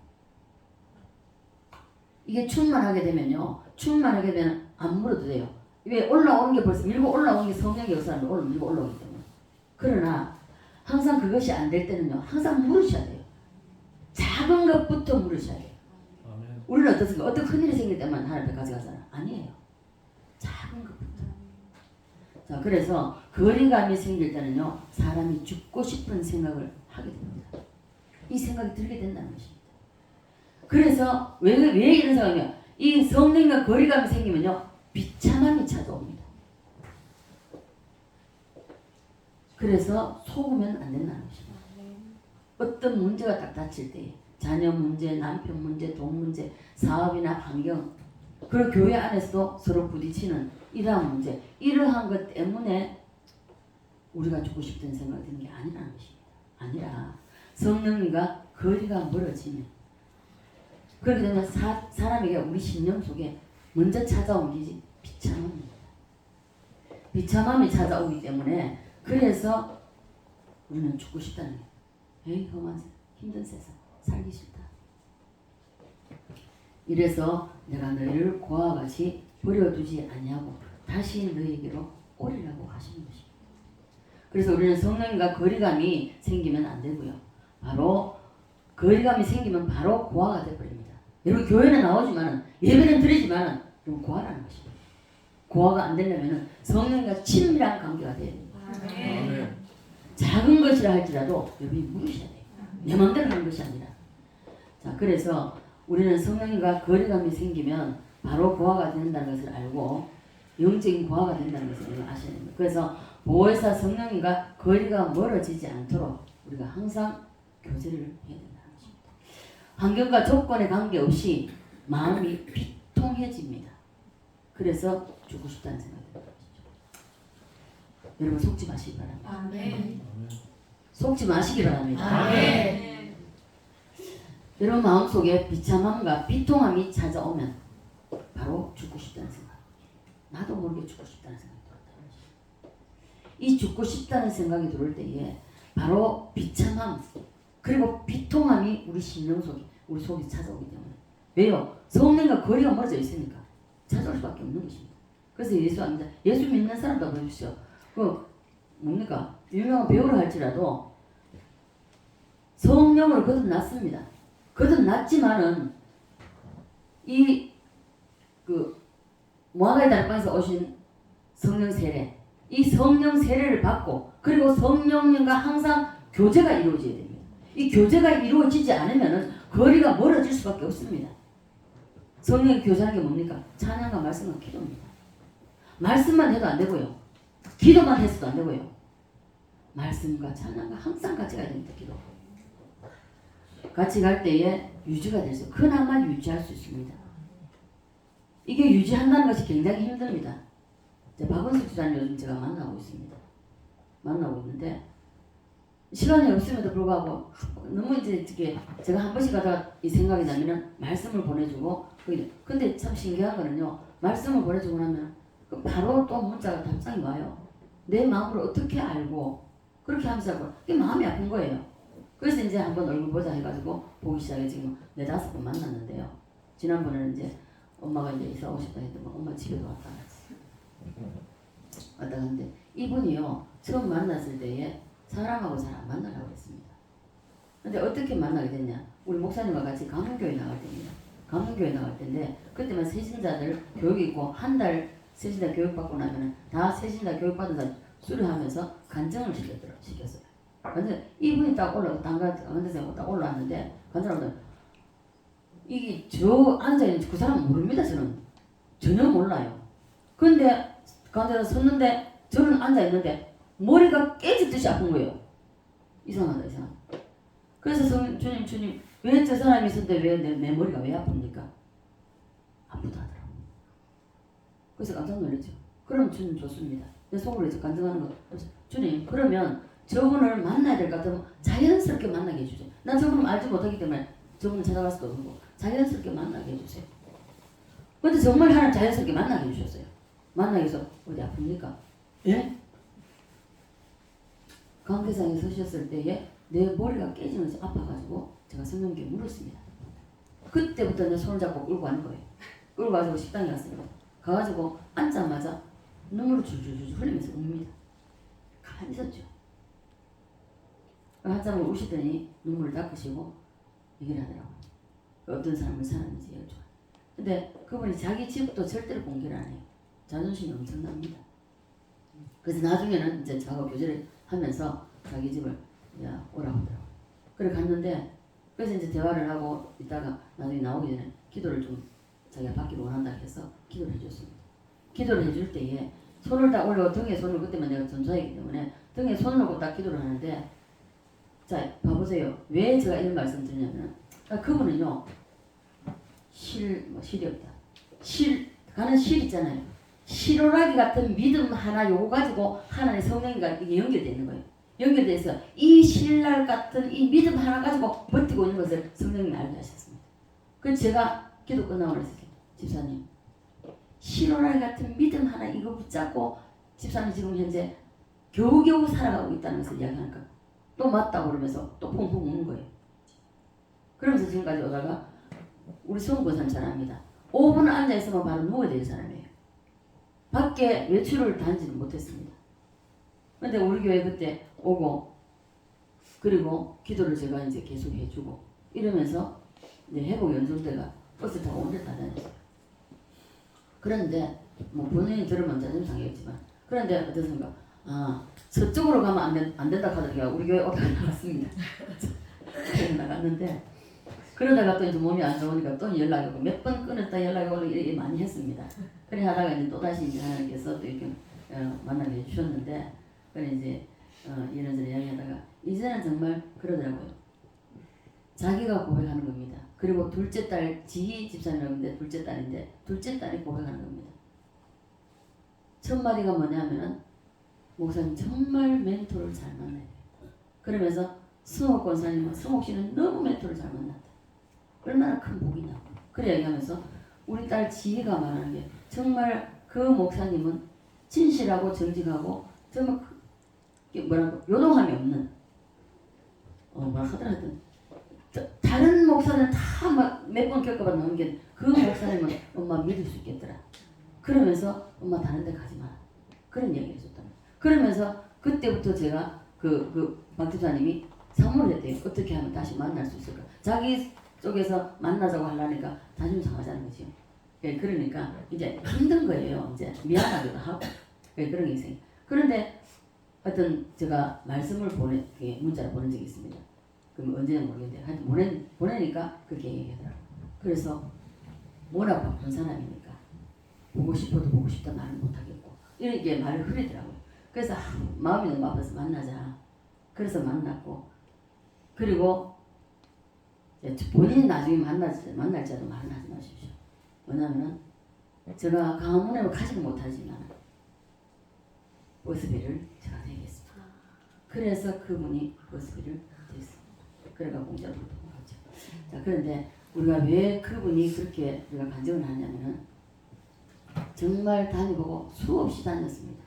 이게 충만하게 되면요. 충만하게 되면 안 물어도 돼요. 왜 올라오는 게 벌써 밀고 올라오는 게 성령의 역사는 밀고 올라오기 때문에. 그러나 항상 그것이 안 될 때는요. 항상 물으셔야 돼요. 작은 것부터 물으셔야 돼요. 아멘. 우리는 어떻습니까? 어떤 큰일이 생길 때만 하나님 앞에 가져가잖아. 아니에요. 작은 것부터. 자, 그래서 거리감이 생길 때는요. 사람이 죽고 싶은 생각을 하게 됩니다. 이 생각이 들게 된다는 것입니다. 그래서 왜 이런 상황이냐? 이 성령과 거리감이 생기면요. 비참함이 찾아옵니다. 그래서 속으면 안 된다는 것입니다. 어떤 문제가 딱 닥칠 때 자녀 문제, 남편 문제, 돈 문제, 사업이나 환경 그리고 교회 안에서도 서로 부딪히는 이러한 문제 이러한 것 때문에 우리가 죽고 싶다는 생각이 드는 게 아니라는 것입니다. 아니라 성령님과 거리가 멀어지면 그렇게 되면 사람에게 우리 심령 속에 먼저 찾아온 게 비참함입니다. 비참함이 찾아오기 때문에 그래서 우리는 죽고 싶다는 거예요. 에이 험한 힘든 세상 살기 싫다. 이래서 내가 너희를 고와 같이 버려두지 아니하고 다시 너희에게로 오리라고 하시는 것입니다. 그래서 우리는 성령님과 거리감이 생기면 안 되고요. 바로 거리감이 생기면 바로 고아가 되어버립니다. 여러분 교회는 나오지만 예배는 드리지만 좀 고아라는 것입니다. 고아가 안 되려면 성령님과 친밀한 관계가 돼야 됩니다. 아멘. 작은 것이라 할지라도 여러분이 물으셔야 돼요. 내 마음대로 하는 것이 아니라. 자, 그래서 우리는 성령님과 거리감이 생기면 바로 고아가 된다는 것을 알고 영적인 고아가 된다는 것을 아셔야 됩니다. 그래서 보혜사 성령님과 거리가 멀어지지 않도록 우리가 항상 교제를 해야 된다는 것입니다. 환경과 조건에 관계없이 마음이 비통해집니다. 그래서 죽고 싶다는 생각이 듭니다. 여러분 속지 마시기 바랍니다. 아멘. 속지 마시기 바랍니다. 아멘. 여러분 마음속에 비참함과 비통함이 찾아오면 바로 죽고 싶다는 생각. 나도 모르게 죽고 싶다는 생각이 들었다는 것입니다. 이 죽고 싶다는 생각이 들을 때에 바로 비참함 그리고 비통함이 우리 심령 속에 우리 속에 찾아오기 때문에 왜요? 성령과 거리가 멀어져 있으니까 찾아올 수밖에 없는 것입니다. 그래서 예수 믿는 사람도 보십시오. 그 뭡니까? 유명한 배우를 할지라도 성령을 거듭났습니다. 거듭났지만은 이 모아가의 다락방에서 오신 성령 세례 이 성령 세례를 받고 그리고 성령님과 항상 교제가 이루어져야 됩니다. 이 교제가 이루어지지 않으면은 거리가 멀어질 수밖에 없습니다. 성령이 교제하는 게 뭡니까? 찬양과 말씀과 기도입니다. 말씀만 해도 안 되고요. 기도만 해서도 안 되고요. 말씀과 찬양과 항상 같이 가야 됩니다. 기도. 같이 갈 때에 유지가 될 수, 그나마 유지할 수 있습니다. 이게 유지한다는 것이 굉장히 힘듭니다. 박은숙 지사님 요즘 제가 만나고 있습니다. 만나고 있는데 시간이 없음에도 불구하고 너무 이제 제가 한 번씩 가다가 이 생각이 나면은 말씀을 보내주고 근데 참 신기한 거는요. 말씀을 보내주고 나면 바로 또 문자가 답장이 와요. 내 마음을 어떻게 알고 그렇게 하면서 이게 마음이 아픈 거예요. 그래서 이제 한번 얼굴 보자 해가지고 보기 시작해 지금 4-5번 만났는데요. 지난번에는 이제 엄마가 이제 이사 오셨다 했더니 엄마 집에도 왔다 갔는데 이분이요 처음 만났을 때에 사람하고 잘 안 만나라고 했습니다. 근데 어떻게 만나게 됐냐? 우리 목사님과 같이 강원교회 나갈 때입니다. 강원교회 나갈 때인데 그때만 세신자들 교육 있고 한 달 세신자 교육 받고 나면은 다 세신자 교육 받은 사람 수료하면서 간증을 시켰어요. 근데 이분이 딱 강원대생하고 딱 올라왔는데 간증하면 이게 저 앉아있는 그 사람 모릅니다. 저는 전혀 몰라요. 근데 강원대에 섰는데 저는 앉아있는데 머리가 깨지듯이 아픈 거예요. 이상하다. 그래서 주님 왜 저 사람이 있었는데 왜 내 머리가 왜 아픕니까? 아프다 하더라고. 그래서 깜짝 놀랐죠. 그럼 주님 좋습니다. 내 속으로 이제 간증하는 거. 주님 그러면 저분을 만나야 될 것 같으면 자연스럽게 만나게 해주세요. 난 저분을 알지 못하기 때문에 저분을 찾아갈 수도 없고 자연스럽게 만나게 해주세요. 근데 정말 하나님 자연스럽게 만나게 해주셨어요. 만나게 해서 어디 아픕니까? 예? 관계상에 서셨을 때에 내 머리가 깨지면서 아파가지고 제가 성령님께 물었습니다. 그때부터 내 손을 잡고 끌고 가는 거예요. 끌고 가지고 식당에 갔습니다. 가가지고 앉자마자 눈물을 줄줄줄 흘리면서 웁니다. 가만히 있었죠. 한참을 우시더니 눈물을 닦으시고 얘기를 하더라고요. 어떤 사람을 사랑하는지 얘기를 좋아해요. 근데 그분이 자기 집도 절대로 공개를 안 해요. 자존심이 엄청납니다. 그래서 나중에는 이제 저하고 교제를 하면서 자기 집을 이제 오라고 하더라고요. 그래 갔는데 그래서 이제 대화를 하고 있다가 나중에 나오기 전에 기도를 좀 자기가 받기를 원한다 해서 기도를 해줬습니다. 기도를 해줄 때에 손을 다 올려 등에 손을 그때만 내가 전사이기 때문에 등에 손을 놓고 딱 기도를 하는데 자 봐보세요. 왜 제가 이런 말씀 드리냐면 그분은요 실이 없다. 가는 실 있잖아요. 실오라기 같은 믿음 하나 요거 가지고 하나님의 성령과 이게 연결되어 있는 거예요. 연결돼서 이 신랄 같은 이 믿음 하나 가지고 버티고 있는 것을 성령님이 알게 하셨습니다. 그래서 제가 기도 끝나고 그랬어요. 집사님 실오라기 같은 믿음 하나 이거 붙잡고 집사님 지금 현재 겨우겨우 살아가고 있다는 것을 이야기하니까 또 맞다고 그러면서 또 펑펑 우는 거예요. 그러면서 지금까지 오다가 우리 성부사님 잘 압니다. 5분 앉아있으면 바로 누워야 되는 사람이에요. 밖에 외출을 다니지는 못했습니다. 근데 우리 교회 그때 오고 그리고 기도를 제가 이제 계속 해주고 이러면서 이제 회복 연sul대가 버스 타고 온데 다 다녔어요. 그런데 뭐 본인이 들으면 짜증 상했지만 그런데 어떻습니까? 서쪽으로 가면 안 된다 하더라고요. 우리 교회 오다가 나갔습니다. 그래서 나갔는데 그러다가 또 이제 몸이 안 좋으니까 또 연락이 오고 몇 번 끊었다 연락이 오고 이렇게 많이 했습니다. 그래 하다가 이제 또 다시 이제 하나님께서 또 이렇게 만나게 해주셨는데 그래 이제 이런저런 이야기하다가 이제는 정말 그러더라고요. 자기가 고백하는 겁니다. 그리고 둘째 딸 지희 집사님이라고 하는데 둘째 딸인데 둘째 딸이 고백하는 겁니다. 첫 마디가 뭐냐면은 목사님 정말 멘토를 잘 만나야 돼. 그러면서 승옥 권사님은 승옥 씨는 너무 멘토를 잘 만났다. 얼마나 큰 복이냐고. 그래 얘기하면서 우리 딸 지희가 말하는 게 정말 그 목사님은 진실하고 정직하고 정말 뭐라고 요동함이 없는 뭐라 하더라든 다른 목사는 다 막 몇 번 겪어봤는 게 그 목사님은 엄마 믿을 수 있겠더라. 그러면서 엄마 다른 데 가지 마라. 그런 얘기를 해줬단 말이야. 그러면서 그때부터 제가 박 집사님이 사모를 했대요. 어떻게 하면 다시 만날 수 있을까. 자기 쪽에서 만나자고 하려니까 자존심 상하자는 거죠. 그러니까 이제 힘든 거예요. 이제 미안하기도 하고 그런 게 있어요. 그런데 하여튼 제가 말씀을 문자를 보낸 적이 있습니다. 그럼 언제는 모르겠는데 하여튼 보내니까 그렇게 얘기하더라고요. 그래서 워낙 바쁜 사람이니까 보고 싶어도 보고 싶다 말은 못하겠고 이렇게 말을 흐리더라고요. 그래서 마음이 너무 아파서 만나자. 그래서 만났고 그리고 본인이 나중에 만날지라도 말은 하지 마십시오. 왜냐하면 제가 강화문에 가지는 못하지만 버스비를 제가 내겠습니다. 그래서 그분이 버스비를 냈습니다. 그래가 공짜로 받았죠. 자 그런데 우리가 왜 그분이 그렇게 우리가 간증을 하냐면은 정말 다니보고 수없이 다녔습니다.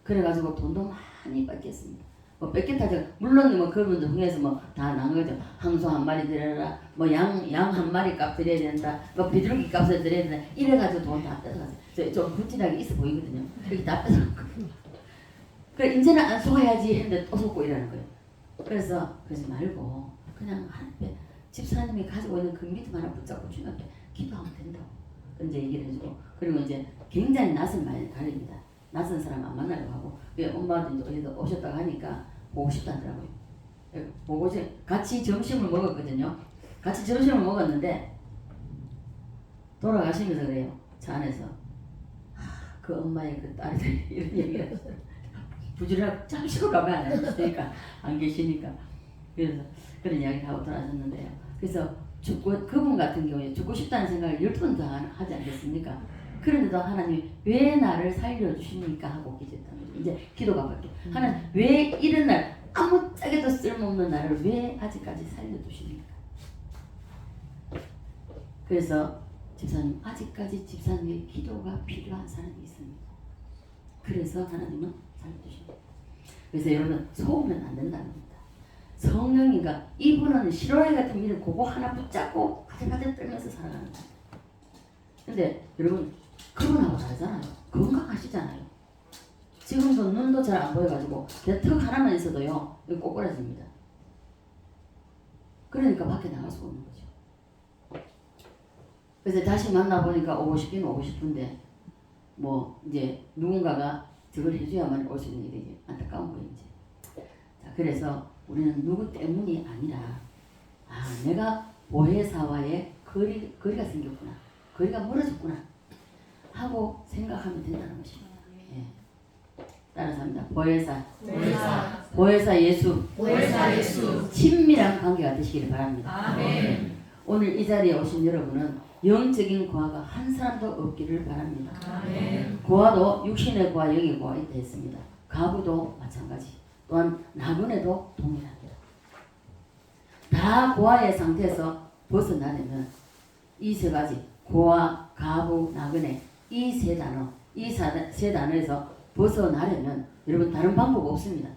그래가지고 돈도 많이 뺏겼습니다. 뭐 뺏겼다죠. 물론 뭐 그분도 흥해서 뭐 다 나온 거죠. 항소 한 마리 드려라, 뭐 양 한 마리 값 드려야 된다, 뭐 비둘기 값을 드려야 된다. 이래가지고 돈 다 뺏어갔어요. 좀 부진하게 있어 보이거든요. 그렇게 다 뺏어갔고. 그래 이제는 안 속아야지 했는데 또 속고 이러는 거예요. 그래서 그러지 말고 그냥 하나님께 집사님이 가지고 있는 그 믿음 하나 붙잡고 주님 앞에 기도하면 된다고. 이제 얘기를 해주고 그리고 이제 굉장히 낯은 많이 가립니다. 낯선 사람 안 만나려고 하고 엄마도 이제 어디서 오셨다고 하니까 보고 싶다더라고요. 보고 같이 점심을 먹었거든요. 같이 점심을 먹었는데 돌아가시면서 그래요. 차 안에서 그 엄마의 그 딸이 이런 얘기를 했어요. 부지런하고 잠시로 가면 안 계시니까 안 계시니까 그래서 그런 이야기를 하고 돌아가셨는데요. 그래서 그분 같은 경우에 죽고 싶다는 생각을 12번 더 하지 않겠습니까? 그런데도 하나님이 왜 나를 살려주십니까? 하고 기도했단 말이죠. 이제 기도가 바뀌어. 하나님 왜 이런 날 아무짝에도 쓸모없는 나를 왜 아직까지 살려주십니까? 그래서 집사님 아직까지 집사님의 기도가 필요한 사람이 있습니다. 그래서 하나님은 살려주십니다. 그래서 여러분 속으면 안 된다는 겁니다. 성령이가 이분은 실오라기 같은 믿음 그거 하나 붙잡고 가득가득 떨면서 살아가는 거예요. 근데 여러분 그분하고 다르잖아요. 건강하시잖아요. 지금도 눈도 잘 안 보여가지고 턱 하나만 있어도요 여기 꼬꾸라집니다. 그러니까 밖에 나갈 수가 없는 거죠. 그래서 다시 만나보니까 오고 싶긴 오고 싶은데 뭐 이제 누군가가 저걸 해줘야만 올 수 있는 일이 안타까운 거예요. 이제. 자, 그래서 우리는 누구 때문이 아니라 내가 보혜사와의 거리가 생겼구나. 거리가 멀어졌구나 하고 생각하면 된다는 것입니다. 예. 따라서 합니다. 보혜사. 보혜사 보혜사 예수. 보혜사 예수 친밀한 관계가 되시기를 바랍니다. 아멘 오늘 이 자리에 오신 여러분은 영적인 고아가 한 사람도 없기를 바랍니다. 아멘 고아도 육신의 고아, 영의 고아 있다 했습니다. 가부도 마찬가지. 또한 나그네도 동일합니다. 다 고아의 상태에서 벗어나려면 이 세 가지 고아, 가부, 나그네 이 세 단어, 세 단어에서 벗어나려면 여러분 다른 방법 없습니다.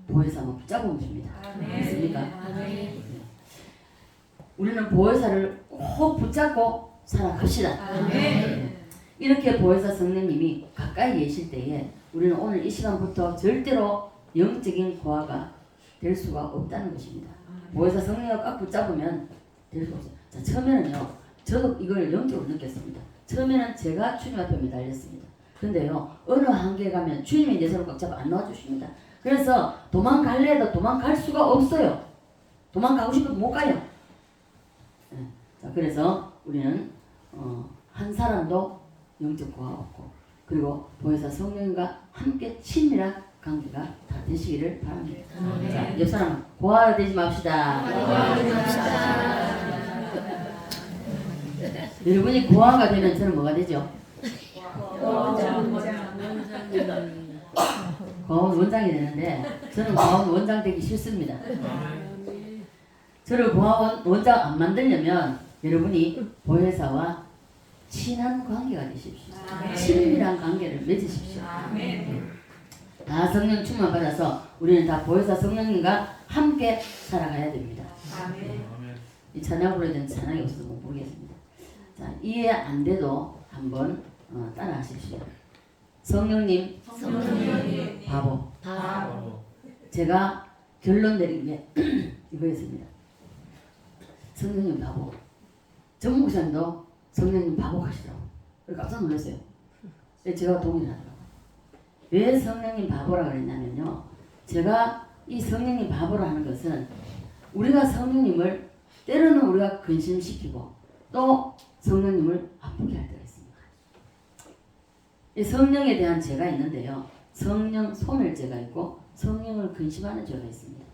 보혜사만 붙잡으면 됩니다. 믿습니까? 아멘 우리는 보혜사를 꼭 붙잡고 살아갑시다. 아멘 이렇게 보혜사 성령님이 가까이 계실 때에 우리는 오늘 이 시간부터 절대로 영적인 고아가 될 수가 없다는 것입니다. 보혜사 성령을 꽉 붙잡으면 될 수 없어요. 자, 처음에는요, 저도 이걸 영적으로 느꼈습니다. 처음에는 제가 주님 앞에 매달렸습니다. 근데요, 어느 한계에 가면 주님이 내 손을 꽉 잡아 안 놓아주십니다. 그래서 도망갈래 해도 도망갈 수가 없어요. 도망가고 싶어도 못 가요. 네. 자, 그래서 우리는 한 사람도 영적 고아가 없고, 그리고 보혜사 성령과 함께 친밀한 관계가 다 되시기를 바랍니다. 자, 옆 사람 고아가 되지 맙시다. 여러분이 고아가 되면 저는 뭐가 되죠? 고아원 원장이 되는데 저는 고아원 원장 되기 싫습니다. 저를 고아원 원장 안 만들려면 여러분이 보혜사와 친한 관계가 되십시오. 친밀한 관계를 맺으십시오. 다 성령 충만 받아서 우리는 다 보혜사 성령님과 함께 살아가야 됩니다. 이 찬양 부르야 되는 찬양이 없어서 못 부르겠습니다. 자, 이해 안 돼도 한번 따라 하십시오. 성령님, 바보. 제가 결론 내린 게 이거였습니다. 성령님 바보. 정 목사님도 성령님 바보 하시더라고요. 그래서 깜짝 놀랐어요. 제가 동의를 하더라고요. 왜 성령님 바보라 그랬냐면요. 제가 이 성령님 바보라 하는 것은 우리가 성령님을 때로는 우리가 근심시키고 또 성령님을 아프게 할 때가 있습니다. 이 성령에 대한 죄가 있는데요. 성령 소멸죄가 있고 성령을 근심하는 죄가 있습니다.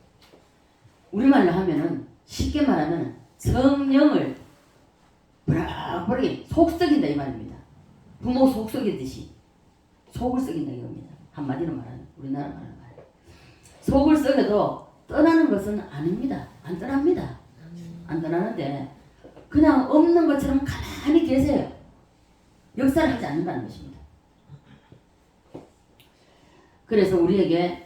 우리말로 하면은 쉽게 말하면 성령을 버럭버럭 속 썩인다 이 말입니다. 부모 속 썩이듯이 속을 썩인다 이겁니다. 한마디로 말하는 우리나라 말로 말해요. 속을 썩여도 떠나는 것은 아닙니다. 안 떠납니다. 안 떠나는데 그냥 없는 것처럼 가만히 계세요. 역사를 하지 않는다는 것입니다. 그래서 우리에게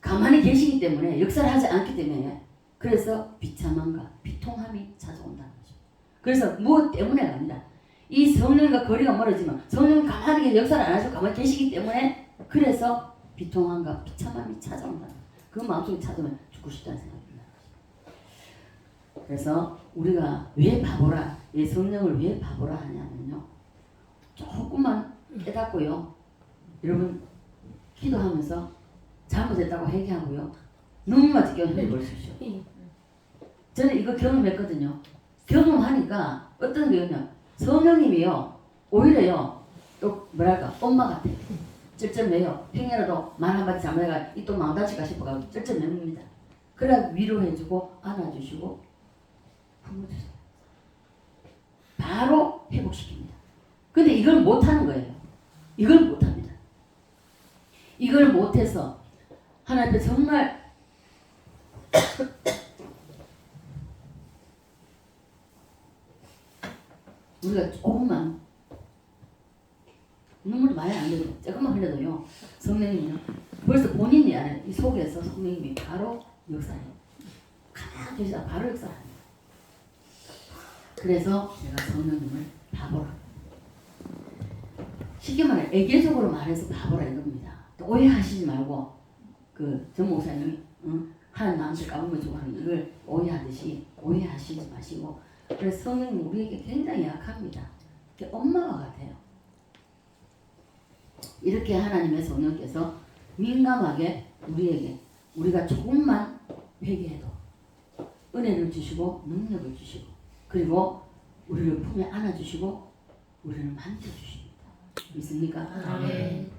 가만히 계시기 때문에 역사를 하지 않기 때문에 그래서 비참함과 비통함이 찾아온다는 거죠. 그래서 무엇 때문에가 아니라 이 성령과 거리가 멀어지면 성령이 가만히 역사를 안 하시고 가만히 계시기 때문에 그래서 비통함과 비참함이 찾아온다는 거죠. 그 마음속에 찾으면 죽고 싶다는 생각이 듭니다. 그래서 우리가 왜 바보라, 이 성령을 왜 바보라 하냐면요. 조금만 깨닫고요. 여러분 기도하면서 잘못했다고 회개하고요. 너무 맛있게 흘려보십시오. 저는 이거 경험했거든요. 경험하니까 어떤 거냐면 성령님이요. 오히려요. 또 뭐랄까 엄마 같아요. 쩔쩔매요. 평일에도 말 한마디 잘못해가 이 또 망다칠까 싶어가지고 쩔쩔맵니다. 그래 위로해주고 안아주시고 품어주세요. 바로 회복시킵니다. 근데 이걸 못하는 거예요. 이걸 못합니다. 이걸 못해서 하나님 앞에 정말 우리가 조금만 눈물이 많이 안 흘려도 조금만 흘려도요 성령님이요 벌써 본인이 안에 이 속에서 성령님이 바로 역사해요. 가만히 계시다 바로 역사합니다. 그래서 내가 성령님을 바보라 쉽게 말해 애계적으로 말해서 바보라 이겁니다. 또 오해하시지 말고 그 전 목사님이 하나님 마음을 까불어주고 하는 이걸 오해하듯이 오해하시지 마시고 그래서 성령님 우리에게 굉장히 약합니다. 엄마와 같아요. 이렇게 하나님의 성령께서 민감하게 우리에게 우리가 조금만 회개해도 은혜를 주시고 능력을 주시고 그리고 우리를 품에 안아주시고 우리를 만져주십니다. 믿습니까? 아멘.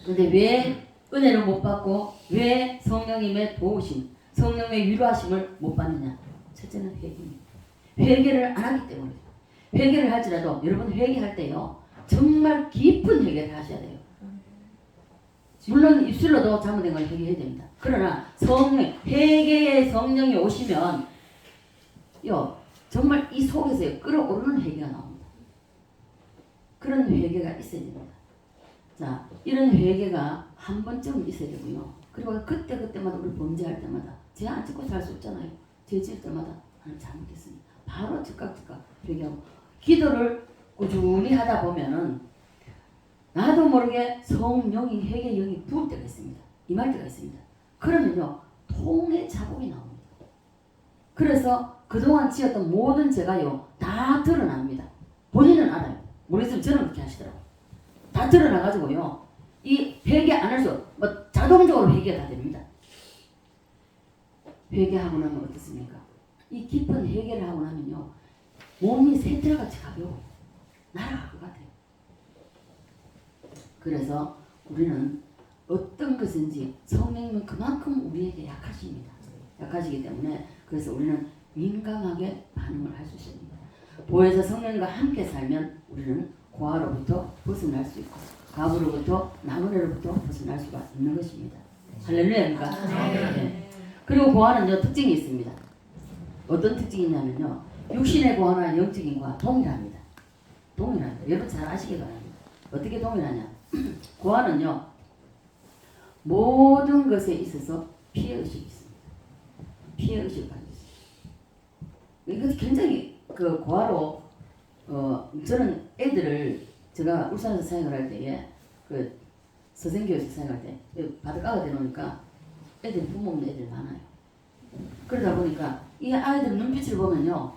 그런데 왜 은혜를 못 받고 왜 성령님의 도우심, 성령의 위로하심을 못 받느냐? 첫째는 회개입니다. 회개를 안 하기 때문에. 회개를 할지라도 여러분 회개할 때요 정말 깊은 회개를 하셔야 돼요. 물론 입술로도 잘못된 걸 회개해야 됩니다. 그러나 회개의 성령이 오시면 정말 이 속에서 끓어오르는 회개가 나옵니다. 그런 회개가 있어야 됩니다. 자, 이런 회개가 한 번쯤 있어야 되고요. 그리고 그때마다 우리 범죄할 때마다 죄 안 짓고 살 수 없잖아요. 죄 지을 때마다 나는 잘못했습니다. 바로 즉각 회개하고 기도를 꾸준히 하다 보면은 나도 모르게 성령이 회개 영이 부을 때가 있습니다. 임할 때가 있습니다. 그러면요 통의 자국이 나옵니다. 그래서 그동안 지었던 모든 죄가요 다 드러납니다. 본인은 알아요. 모르겠으면 저는 그렇게 하시더라고요. 다 드러나가지고요 이 회개 안 할 수 자동적으로 회개가 다 됩니다. 회개하고 나면 어떻습니까? 이 깊은 회개를 하고 나면요 몸이 새털같이 가벼워요. 날아갈 것 같아요. 그래서 우리는 어떤 것인지 성령님은 그만큼 우리에게 약하십니다. 약하시기 때문에 그래서 우리는 민감하게 반응을 할 수 있습니다. 보혜사 성령님과 함께 살면 우리는 고아로부터 벗어날 수 있고 가부로부터 나그네로부터 벗어날 수가 있는 것입니다. 할렐루야입니까? 네. 그리고 고아는요 특징이 있습니다. 어떤 특징이 있냐면요 육신의 고아나 영적인 고아 동일합니다. 동일합니다. 여러분 잘 아시기 바랍니다. 어떻게 동일하냐? 고아는요 모든 것에 있어서 피해의식이 있습니다. 피해의식을 가지고 있습니다. 이거 굉장히 그 고아로 저는 애들을 제가 울산에서 사역을 할 때에 그 서생교에서 사역할 때 바닷가가 되놓으니까 애들 부모 없는 애들 많아요. 그러다 보니까 이 아이들 눈빛을 보면요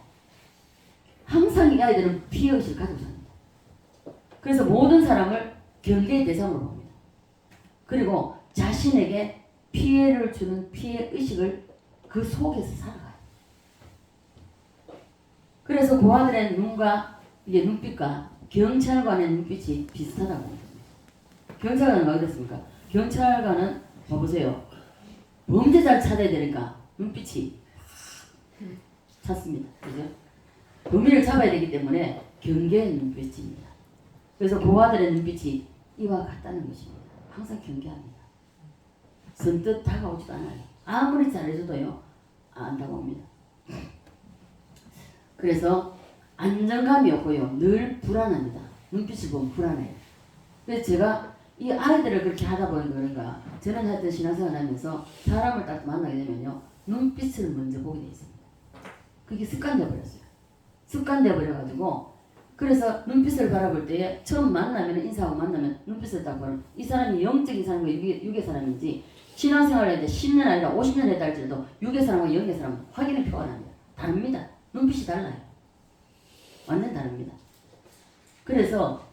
항상 이 아이들은 피해의식을 가지고 삽니다. 그래서 모든 사람을 경계의 대상으로 봅니다. 그리고 자신에게 피해를 주는 피해의식을 그 속에서 살아가요. 그래서 고아들의 눈과 이게 눈빛과 경찰관의 눈빛이 비슷하다고 합니다. 경찰관은 뭐 그랬습니까? 경찰관은 봐보세요. 범죄자를 찾아야 되니까 눈빛이 찾습니다. 그죠? 범인을 잡아야 되기 때문에 경계의 눈빛입니다. 그래서 고아들의 눈빛이 이와 같다는 것입니다. 항상 경계합니다. 선뜻 다가오지도 않아요. 아무리 잘해줘도요 안 다가옵니다. 그래서 안정감이 없고요 늘 불안합니다. 눈빛을 보면 불안해요. 그래서 제가 이 아이들을 그렇게 하다 보니까 그런가 저는 하여튼 신앙생활 하면서 사람을 딱 만나게 되면요 눈빛을 먼저 보게 돼 있습니다. 그게 습관돼 버렸어요. 습관돼 버려가지고 그래서 눈빛을 바라볼 때에 처음 만나면 인사하고 만나면 눈빛을 딱 보면 이 사람이 영적인 사람과 육의 사람인지 신앙생활을 할 때 10년 아니라 50년 했다 할지라도 육의 사람과 영의 사람은 확연히 표가 납니다. 다릅니다. 눈빛이 달라요. 완전 다릅니다. 그래서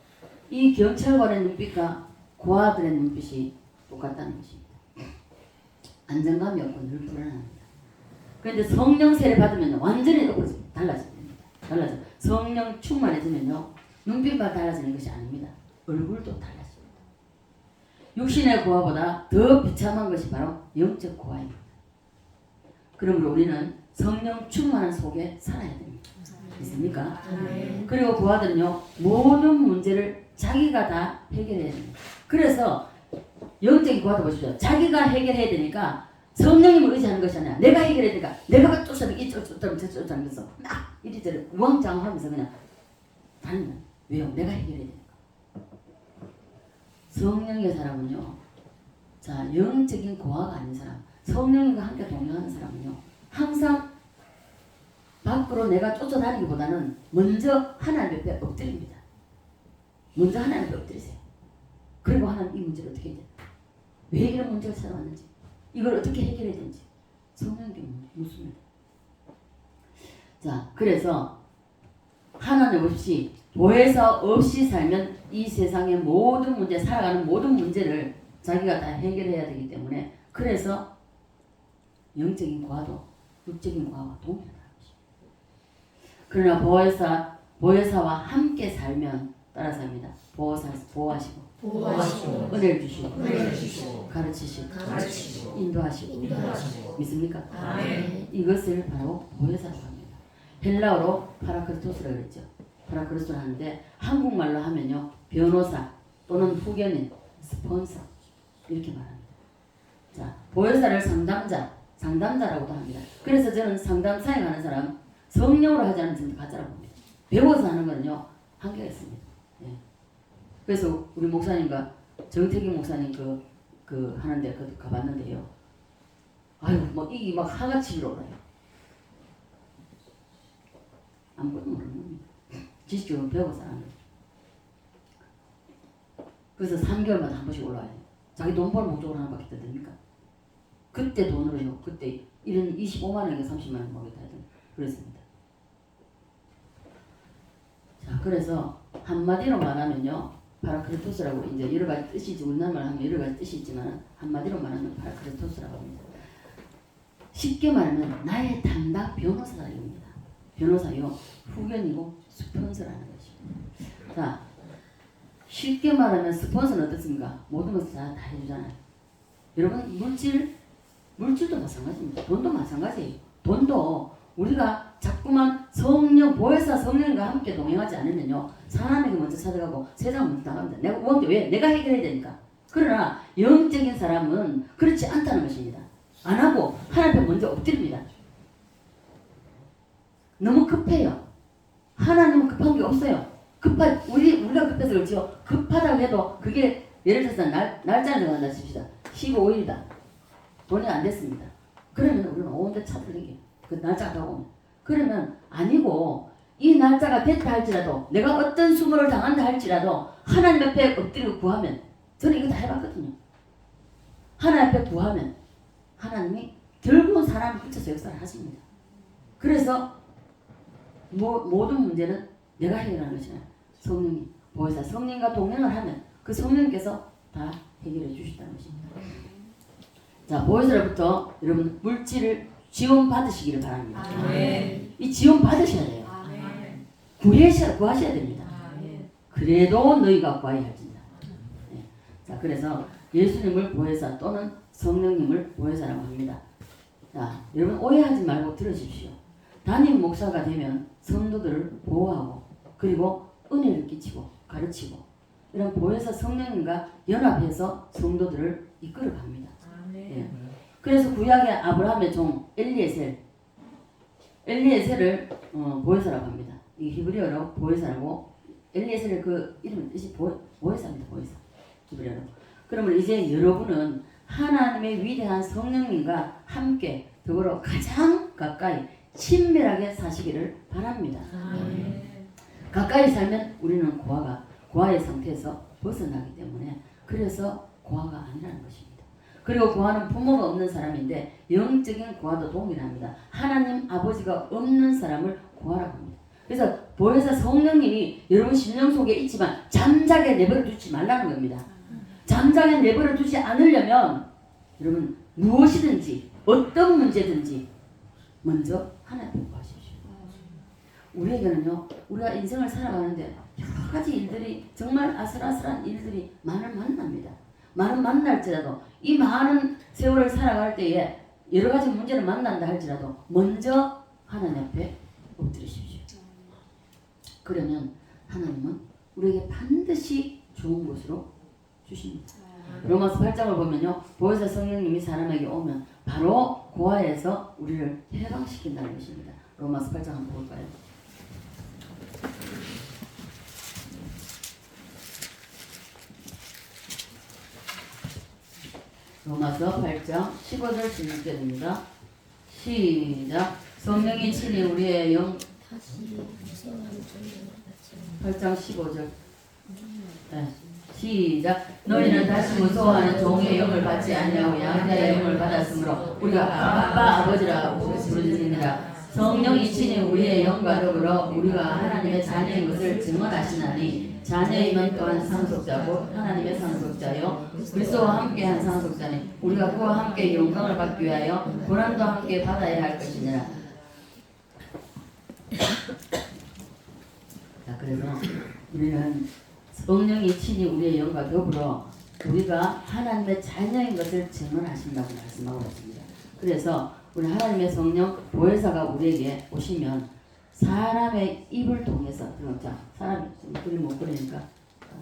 이 경찰관의 눈빛과 고아들의 눈빛이 똑같다는 것입니다. 안정감이 없고 늘 불안합니다. 그런데 성령 세례 받으면 완전히 달라집니다. 성령 충만해지면요 눈빛만 달라지는 것이 아닙니다. 얼굴도 달라집니다. 육신의 고아보다 더 비참한 것이 바로 영적 고아입니다. 그러므로 우리는 성령 충만한 속에 살아야 됩니다. 있습니까? 그리고 고아들은요 모든 문제를 자기가 다 해결해야 됩니다. 그래서 영적인 고아도 보십시오. 자기가 해결해야 되니까 성령님을 의지하는 것이 아니라 내가 해결해야 되니까 내가 쫓아다니고 이쪽 저쪽 하면서 막 이리저리 우왕좌왕하면서 그냥 다니는 왜요? 내가 해결해야 되니까. 성령의 사람은요 자 영적인 고아가 아닌 사람 성령님과 함께 동행하는 사람은요 항상 밖으로 내가 쫓아다니기보다는 먼저 하나님 옆에 엎드립니다. 먼저 하나님 옆에 엎드리세요. 그리고 하나님 이 문제를 어떻게 해야 되나 왜 이런 문제가 찾아왔는지 이걸 어떻게 해결해야 되는지 성령님께 묻습니다. 자 그래서 하나님 없이 보혜사 없이 살면 이 세상의 모든 문제 살아가는 모든 문제를 자기가 다 해결해야 되기 때문에 그래서 영적인 과도 육적인 과와 동일하다는 것입니다. 그러나 보혜사와 함께 살면 따라서 합니다. 보호하시고 보호하시고 은혜를 주시고 은혜를 주시고 가르치시고 가르치시고 인도하시고 인도하시고 믿습니까? 아멘. 이것을 바로 보혜사라고 합니다. 헬라어로 파라크리토스라고 그랬죠. 파라크리토스를 하는데 한국말로 하면요 변호사 또는 후견인, 스폰서 이렇게 말합니다. 자, 보혜사를 상담자라고도 합니다. 그래서 저는 상담 사역하는 사람 성령으로 하지 않은 사람 가짜라고 봅니다. 배워서 하는 거는요 한계가 있습니다. 예. 그래서 우리 목사님과 정태기 목사님 그 하는데 그 가봤는데요. 아유 뭐 이게 막 하가치기로 올라요. 아무것도 모르는 겁니다. 지식적으로 배워서 하는 거예요. 그래서 3개월마다 한 번씩 올라와요. 자기 돈 벌 목적으로 하는 밖에 됩니까? 그때 돈으로요. 그때 1인 25만 원인가 30만 원 먹였다 하던 그랬습니다. 자, 그래서 한마디로 말하면요. 파라크리토스라고 이제 여러 가지 뜻이 있지. 우리나라말 하면 여러 가지 뜻이 있지만 한마디로 말하면 파라크리토스라고 합니다. 쉽게 말하면 나의 담당 변호사라 이겁니다. 변호사요. 후견이고 스폰서라는 것입니다. 자, 쉽게 말하면 스폰서는 어떻습니까? 모든 것을 다 해주잖아요. 여러분 물질도 마찬가지입니다. 돈도 마찬가지예요. 돈도 우리가 자꾸만 성령, 보혜사 성령과 함께 동행하지 않으면요. 사람에게 먼저 찾아가고 세상 먼저 나갑니다. 내가 우왕대 왜? 내가 해결해야 되니까. 그러나 영적인 사람은 그렇지 않다는 것입니다. 안 하고 하나님 앞에 먼저 엎드립니다. 너무 급해요. 하나님은 급한 게 없어요. 우리가 급해서 그렇죠. 급하다고 해도 그게 예를 들어서 날짜를 정한다 칩시다. 15일이다. 돈이 안 됐습니다. 그러면 우리는 온데 차들리게 그 날짜가 다가오면 그러면 아니고 이 날짜가 됐다 할지라도 내가 어떤 수모를 당한다 할지라도 하나님 앞에 엎드리고 구하면 저는 이거 다 해봤거든요. 하나님 앞에 구하면 하나님이 결국은 사람을 붙여서 역사를 하십니다. 그래서 모든 문제는 내가 해결하는 것이냐 성령님 보혜사 성령과 동행을 하면 그 성령께서 다 해결해 주신다는 것입니다. 자, 보혜사로부터 여러분 물질을 지원 받으시기를 바랍니다. 아멘. 이 지원 받으셔야 돼요. 아멘. 구하셔야 됩니다. 아멘. 그래도 너희가 구하여야진다. 네. 자, 그래서 예수님을 보혜사 또는 성령님을 보혜사라고 합니다. 자, 여러분 오해하지 말고 들으십시오. 담임 목사가 되면 성도들을 보호하고 그리고 은혜를 끼치고 가르치고 이런 보혜사 성령님과 연합해서 성도들을 이끌어갑니다. 예. 그래서 구약의 아브라함의 종 엘리에셀을 보혜사라고 합니다. 이 히브리어로 보혜사라고 엘리에셀의 그 이름 뜻이 보혜사입니다. 보혜사 히브리어로. 그러면 이제 여러분은 하나님의 위대한 성령님과 함께 더불어 가장 가까이 친밀하게 사시기를 바랍니다. 아멘. 가까이 살면 우리는 고아의 상태에서 벗어나기 때문에 그래서 고아가 아니라는 것입니다. 그리고 고아는 부모가 없는 사람인데 영적인 고아도 동일합니다. 하나님 아버지가 없는 사람을 고아라고 합니다. 그래서 보혜사 성령님이 여러분 심령 속에 있지만 잠자게 내버려 두지 말라는 겁니다. 잠자게 내버려 두지 않으려면 여러분 무엇이든지 어떤 문제든지 먼저 하나님 구하십시오. 우리에게는요 우리가 인생을 살아가는데 여러 가지 일들이 정말 아슬아슬한 일들이 많은 만납니다. 많은 만날지라도 이 많은 세월을 살아갈 때에 여러 가지 문제를 만난다 할지라도 먼저 하나님 앞에 엎드리십시오. 그러면 하나님은 우리에게 반드시 좋은 것으로 주십니다. 로마서 8장을 보면요 보혜사 성령님이 사람에게 오면 바로 고아에서 우리를 해방시킨다는 것입니다. 로마서 8장 한번 볼까요? 로마서 8장 15절 16절입니다. 시작. 성령이 친히 우리의 영 8장 15절 네. 시작. 너희는 다시 무서워하는 종의 영을 받지 아니하고 양자의 영을 받았으므로 우리가 아빠 아버지라고 부르짖느니라. 성령이 친히 우리의 영과 더불어 우리가 하나님의 자녀인 것을 증언하시나니 자녀이면 또한 상속자고 하나님의 상속자요 그리스도와 함께한 상속자니 우리가 그와 함께 영광을 받기 위하여 고난도 함께 받아야 할 것이니라. 자, 그 그래서 우리는 성령이 친히 우리의 영과 더불어 우리가 하나님의 자녀인 것을 증언하신다고 말씀하고 있습니다. 그래서 우리 하나님의 성령 보혜사가 우리에게 오시면 사람의 입을 통해서 자 사람이 그림 못 그리니까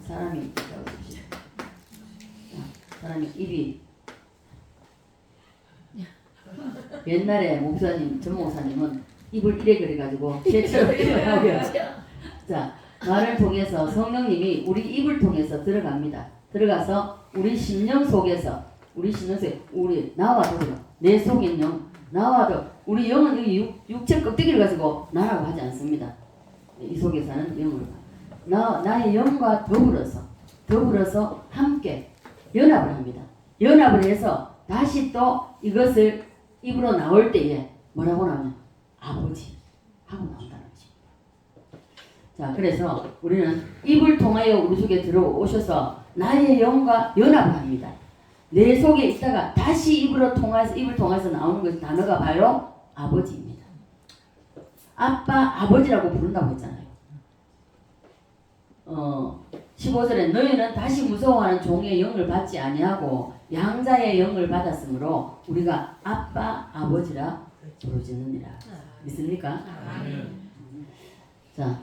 사람이 있다고 보시죠. 사람이 입이 옛날에 목사님 전 목사님은 입을 이래 그려가지고 새처럼 입을 하고요. 자 말을 통해서 성령님이 우리 입을 통해서 들어갑니다. 들어가서 우리 심령 속에서 우리 나와도 그래요. 내 속인 영 나와도 우리 영은 여기 육체 껍데기를 가지고 나라고 하지 않습니다. 이 속에 사는 영으로 나의 영과 더불어서 함께 연합을 합니다. 연합을 해서 다시 또 이것을 입으로 나올 때에 뭐라고 나오냐 아버지 하고 나온다는 거지. 자 그래서 우리는 입을 통하여 우리 속에 들어오셔서 나의 영과 연합을 합니다. 내 속에 있다가 다시 입을 통해서 나오는 것이 단어가 바로 아버지입니다. 아빠 아버지라고 부른다고 했잖아요. 15절에 너희는 다시 무서워하는 종의 영을 받지 아니하고 양자의 영을 받았으므로 우리가 아빠 아버지라 부르짖느니라. 믿습니까? 자,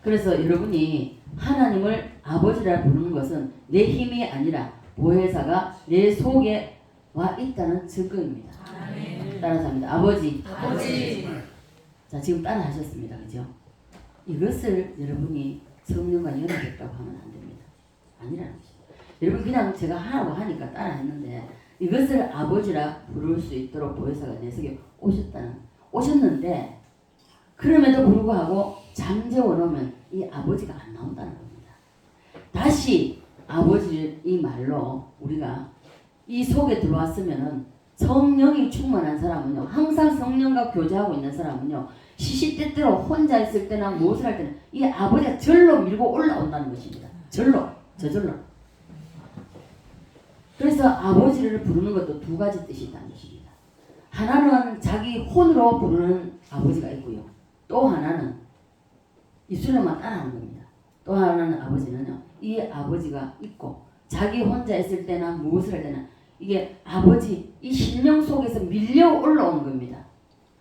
그래서 여러분이 하나님을 아버지라 부르는 것은 내 힘이 아니라 보혜사가 내 속에 와 있다는 증거입니다. 따라서 합니다. 아버지. 자, 지금 따라 하셨습니다. 그죠? 이것을 여러분이 성령과 연합했다고 하면 안 됩니다. 아니라는 것입니다. 여러분 그냥 제가 하라고 하니까 따라 했는데 이것을 아버지라 부를 수 있도록 보혜사가 내 속에 오셨는데 그럼에도 불구하고 잠재워 놓으면 이 아버지가 안 나온다는 겁니다. 다시 아버지 이 말로 우리가 이 속에 들어왔으면은 성령이 충만한 사람은요 항상 성령과 교제하고 있는 사람은요 시시때때로 혼자 있을 때나 무엇을 할 때는 이 아버지가 절로 밀고 올라온다는 것입니다. 저절로. 그래서 아버지를 부르는 것도 두 가지 뜻이 있다는 것입니다. 하나는 자기 혼으로 부르는 아버지가 있고요. 또 하나는 입술로만 따라하는 겁니다. 또 하나는 아버지는요. 이 아버지가 있고 자기 혼자 있을 때나 무엇을 할 때나 이게 아버지 이 심령 속에서 밀려 올라오는 겁니다.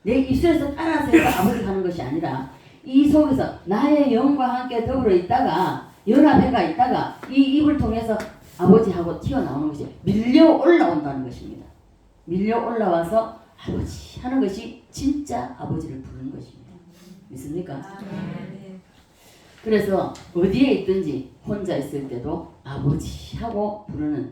내 입술에서 따라서 아버지가 하는 것이 아니라 이 속에서 나의 영과 함께 더불어 있다가 연합해가 있다가 이 입을 통해서 아버지하고 튀어나오는 것이 밀려 올라온다는 것입니다. 밀려 올라와서 아버지 하는 것이 진짜 아버지를 부르는 것입니다. 믿습니까? 그래서 어디에 있든지 혼자 있을 때도 아버지 하고 부르는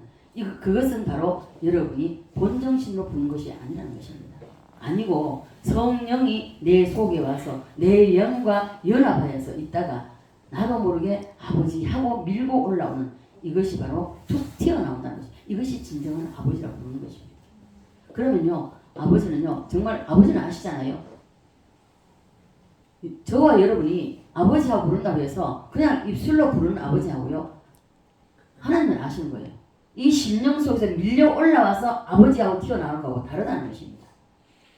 그것은 바로 여러분이 본정신으로 부르는 것이 아니라는 것입니다. 아니고 성령이 내 속에 와서 내 영과 연합하여서 있다가 나도 모르게 아버지 하고 밀고 올라오는 이것이 바로 툭 튀어나온다는 것이 이것이 진정한 아버지라고 부르는 것입니다. 그러면요 아버지는요 정말 아버지는 아시잖아요. 저와 여러분이 아버지하고 부른다고 해서 그냥 입술로 부르는 아버지하고요 하나님은 아시는 거예요. 이 심령 속에서 밀려 올라와서 아버지하고 튀어나오는 거하고 다르다는 것입니다.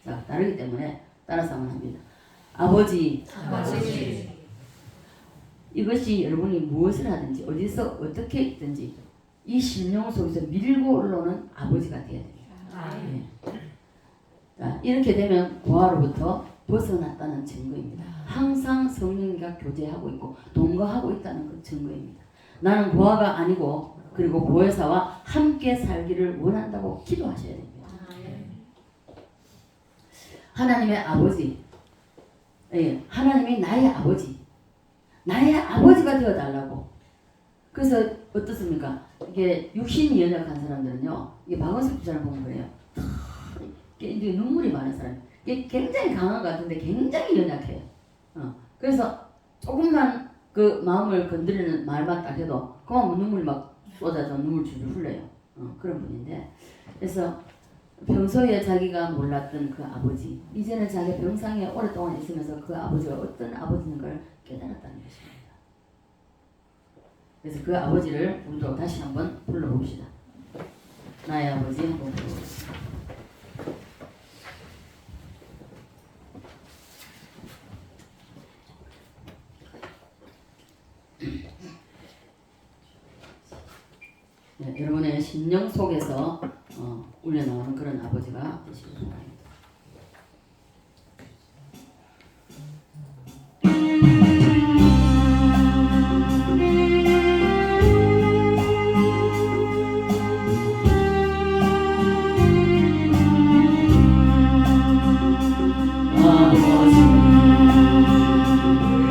자, 다르기 때문에 따라서 한번 합니다. 아버지. 이것이 여러분이 무엇을 하든지 어디서 어떻게 있든지 이 심령 속에서 밀고 올라오는 아버지가 되어야 됩니다. 네. 자, 이렇게 되면 고아로부터 벗어났다는 증거입니다. 항상 성령과 교제하고 있고 동거하고 있다는 그 증거입니다. 나는 고아가 아니고 그리고 보혜사와 함께 살기를 원한다고 기도하셔야 됩니다. 하나님의 아버지, 하나님이 나의 아버지가 되어달라고. 그래서 어떻습니까? 이게 육신이 연약한 사람들은요, 이게 박원석 부자를 보면 그래요. 이게 눈물이 많은 사람, 이게 굉장히 강한 것 같은데 굉장히 연약해요. 그래서 조금만 그 마음을 건드리는 말만 딱 해도 그만 눈물이 막 쏟아져 눈물 줄줄 흘러요. 그런 분인데, 그래서 평소에 자기가 몰랐던 그 아버지, 이제는 자기 병상에 오랫동안 있으면서 그 아버지가 어떤 아버지인 걸 깨달았다는 것입니다. 그래서 그 아버지를 우리도 다시 한번 불러봅시다. 나의 아버지 한번 불러봅시다. 여러분의 심령 속에서 울려나오는 그런 아버지가 되시기 바랍니다.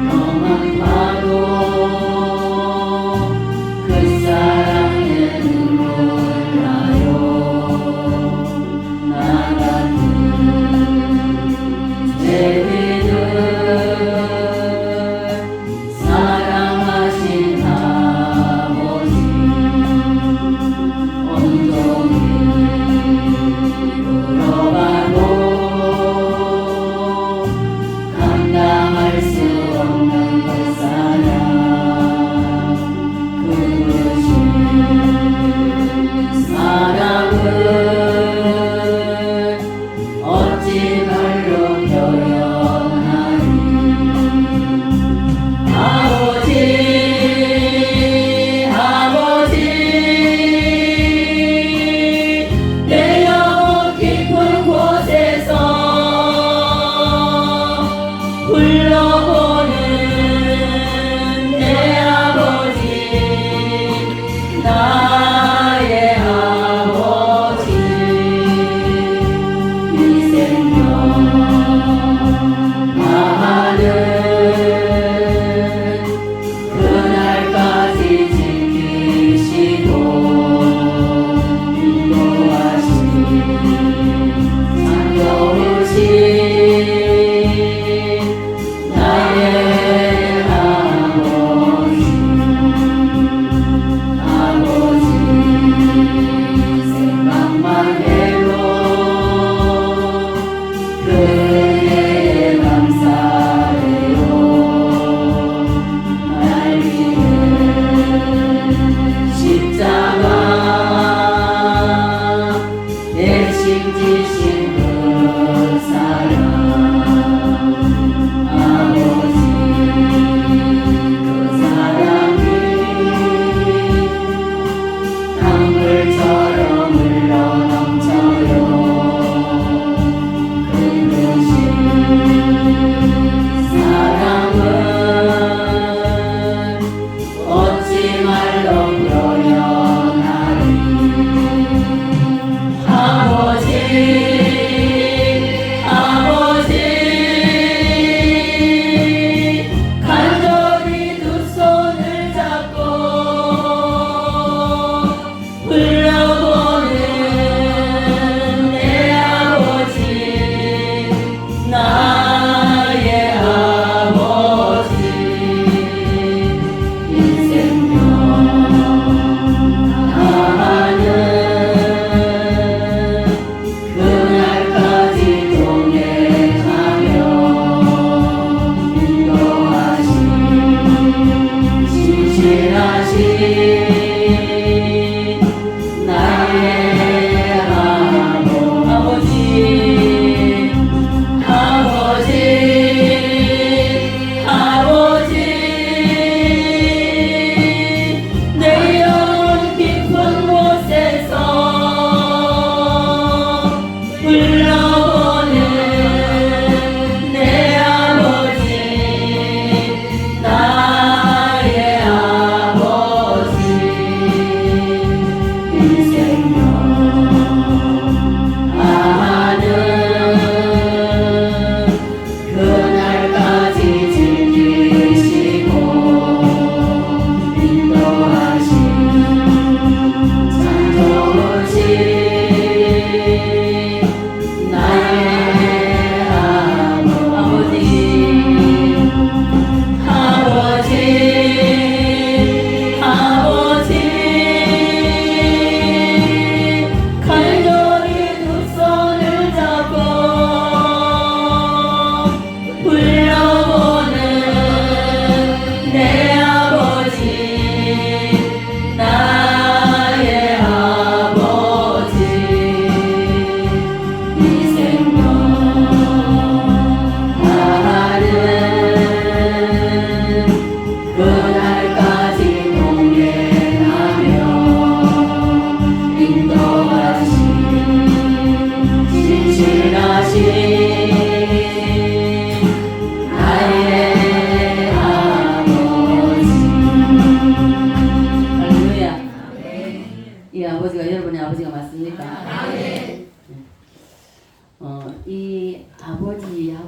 너만 봐도 그 사랑에 눈물 나요. 나 같은 죄인을 사랑하신 아버지 온종일 울어봐도 감당할 수 없는 그 사랑 그것이 사랑은 어찌 말로 표현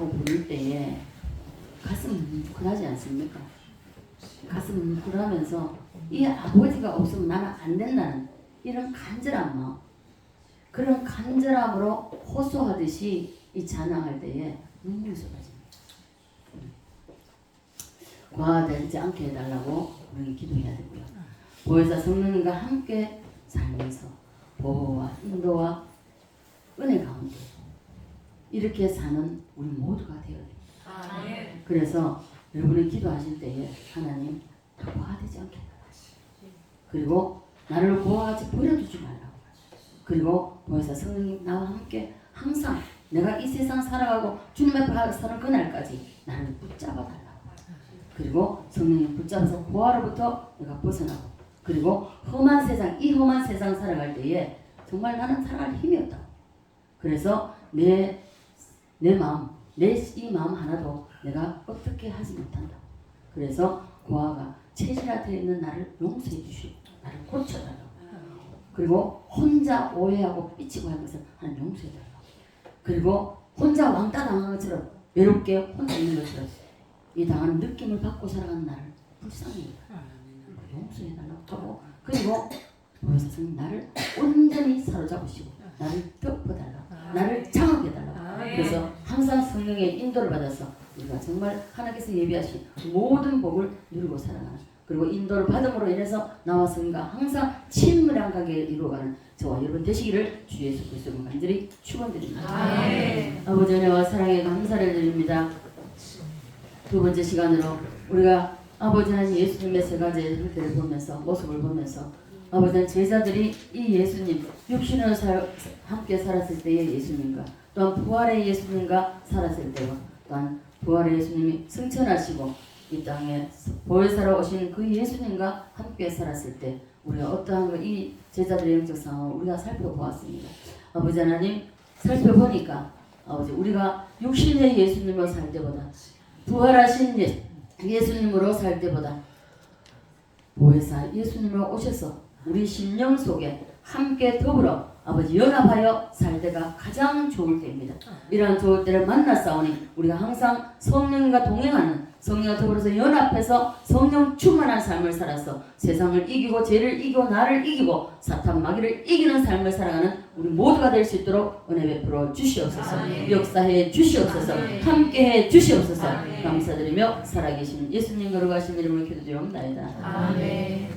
아버지라고 부를 때에 가슴 뭉클하지 않습니까? 가슴 뭉클하면서 이 아버지가 없으면 나는 안 된다는 이런 간절한 마음, 그런 간절함으로 호소하듯이 이 찬양할 때에 눈물이 쏟아집니다. 과하지 않게 해달라고 우리는 기도해야 되고요. 보혜사 성령님과 함께 살면서 보호와 인도와 은혜 가운데 이렇게 사는 우리 모두가 되어야 됩니다. 그래서 여러분이 기도하실 때에 하나님 다 과하지 않게 해달라. 그리고 나를 고아같이 버려두지 말라고. 그리고 보혜사 성령님 나와 함께 항상 내가 이 세상 살아가고 주님 앞에 서는 그날까지 나를 붙잡아 달라고. 그리고 성령님 붙잡아서 고아로부터 내가 벗어나고, 그리고 험한 세상, 이 험한 세상 살아갈 때에 정말 나는 살아갈 힘이 없다고. 그래서 내 마음, 이 마음 하나도 내가 어떻게 하지 못한다고. 그래서 고아가 체질화되어 있는 나를 용서해 주시고 나를 고쳐달라고. 그리고 혼자 오해하고 삐치고 하는 것을 하나님 용서해 달라고. 그리고 혼자 왕따 당한 것처럼 외롭게 혼자 있는 것처럼 이 당하는 느낌을 받고 살아가는 나를 불쌍히 용서해 달라고 하고, 그리고 보혜사 성령 나를 온전히 사로잡으시고 나를 덮어달라고, 나를 장악해 달라고. 그래서 항상 성령의 인도를 받아서 우리가 정말 하나님께서 예비하신 모든 복을 누리고 살아가는, 그리고 인도를 받음으로 인해서 나와 성령과 항상 친밀한 관계를 이루어가는 저와 여러분 되시기를 주 예수 그리스도로 간절히 축원드립니다. 아버지 은혜와 사랑에 감사를 드립니다. 두 번째 시간으로 우리가 아버지 하나님 예수님의 세 가지의 형태를 보면서, 모습을 보면서 아버지 제자들이 이 예수님 육신으로 함께 살았을 때의 예수님과 또한 부활의 예수님과 살았을 때와 또한 부활의 예수님이 승천하시고 이 땅에 보혜사로 오신 그 예수님과 함께 살았을 때 우리가 어떠한 이 제자들의 영적 상황을 우리가 살펴보았습니다. 아버지 하나님 살펴보니까 아버지 우리가 육신의 예수님으로 살 때보다 부활하신 예수님으로 살 때보다 보혜사 예수님으로 오셔서 우리 심령 속에 함께 더불어 아버지 연합하여 살 때가 가장 좋을 때입니다. 이러한 좋을 때를 만났사오니 우리가 항상 성령과 동행하는, 성령과 더불어서 연합해서 성령 충만한 삶을 살아서 세상을 이기고 죄를 이기고 나를 이기고 사탄 마귀를 이기는 삶을 살아가는 우리 모두가 될 수 있도록 은혜 베풀어 주시옵소서. 역사해 주시옵소서. 함께해 주시옵소서. 감사드리며 살아계신 예수님 거룩하신 이름으로 기도드리옵나이다. 아멘.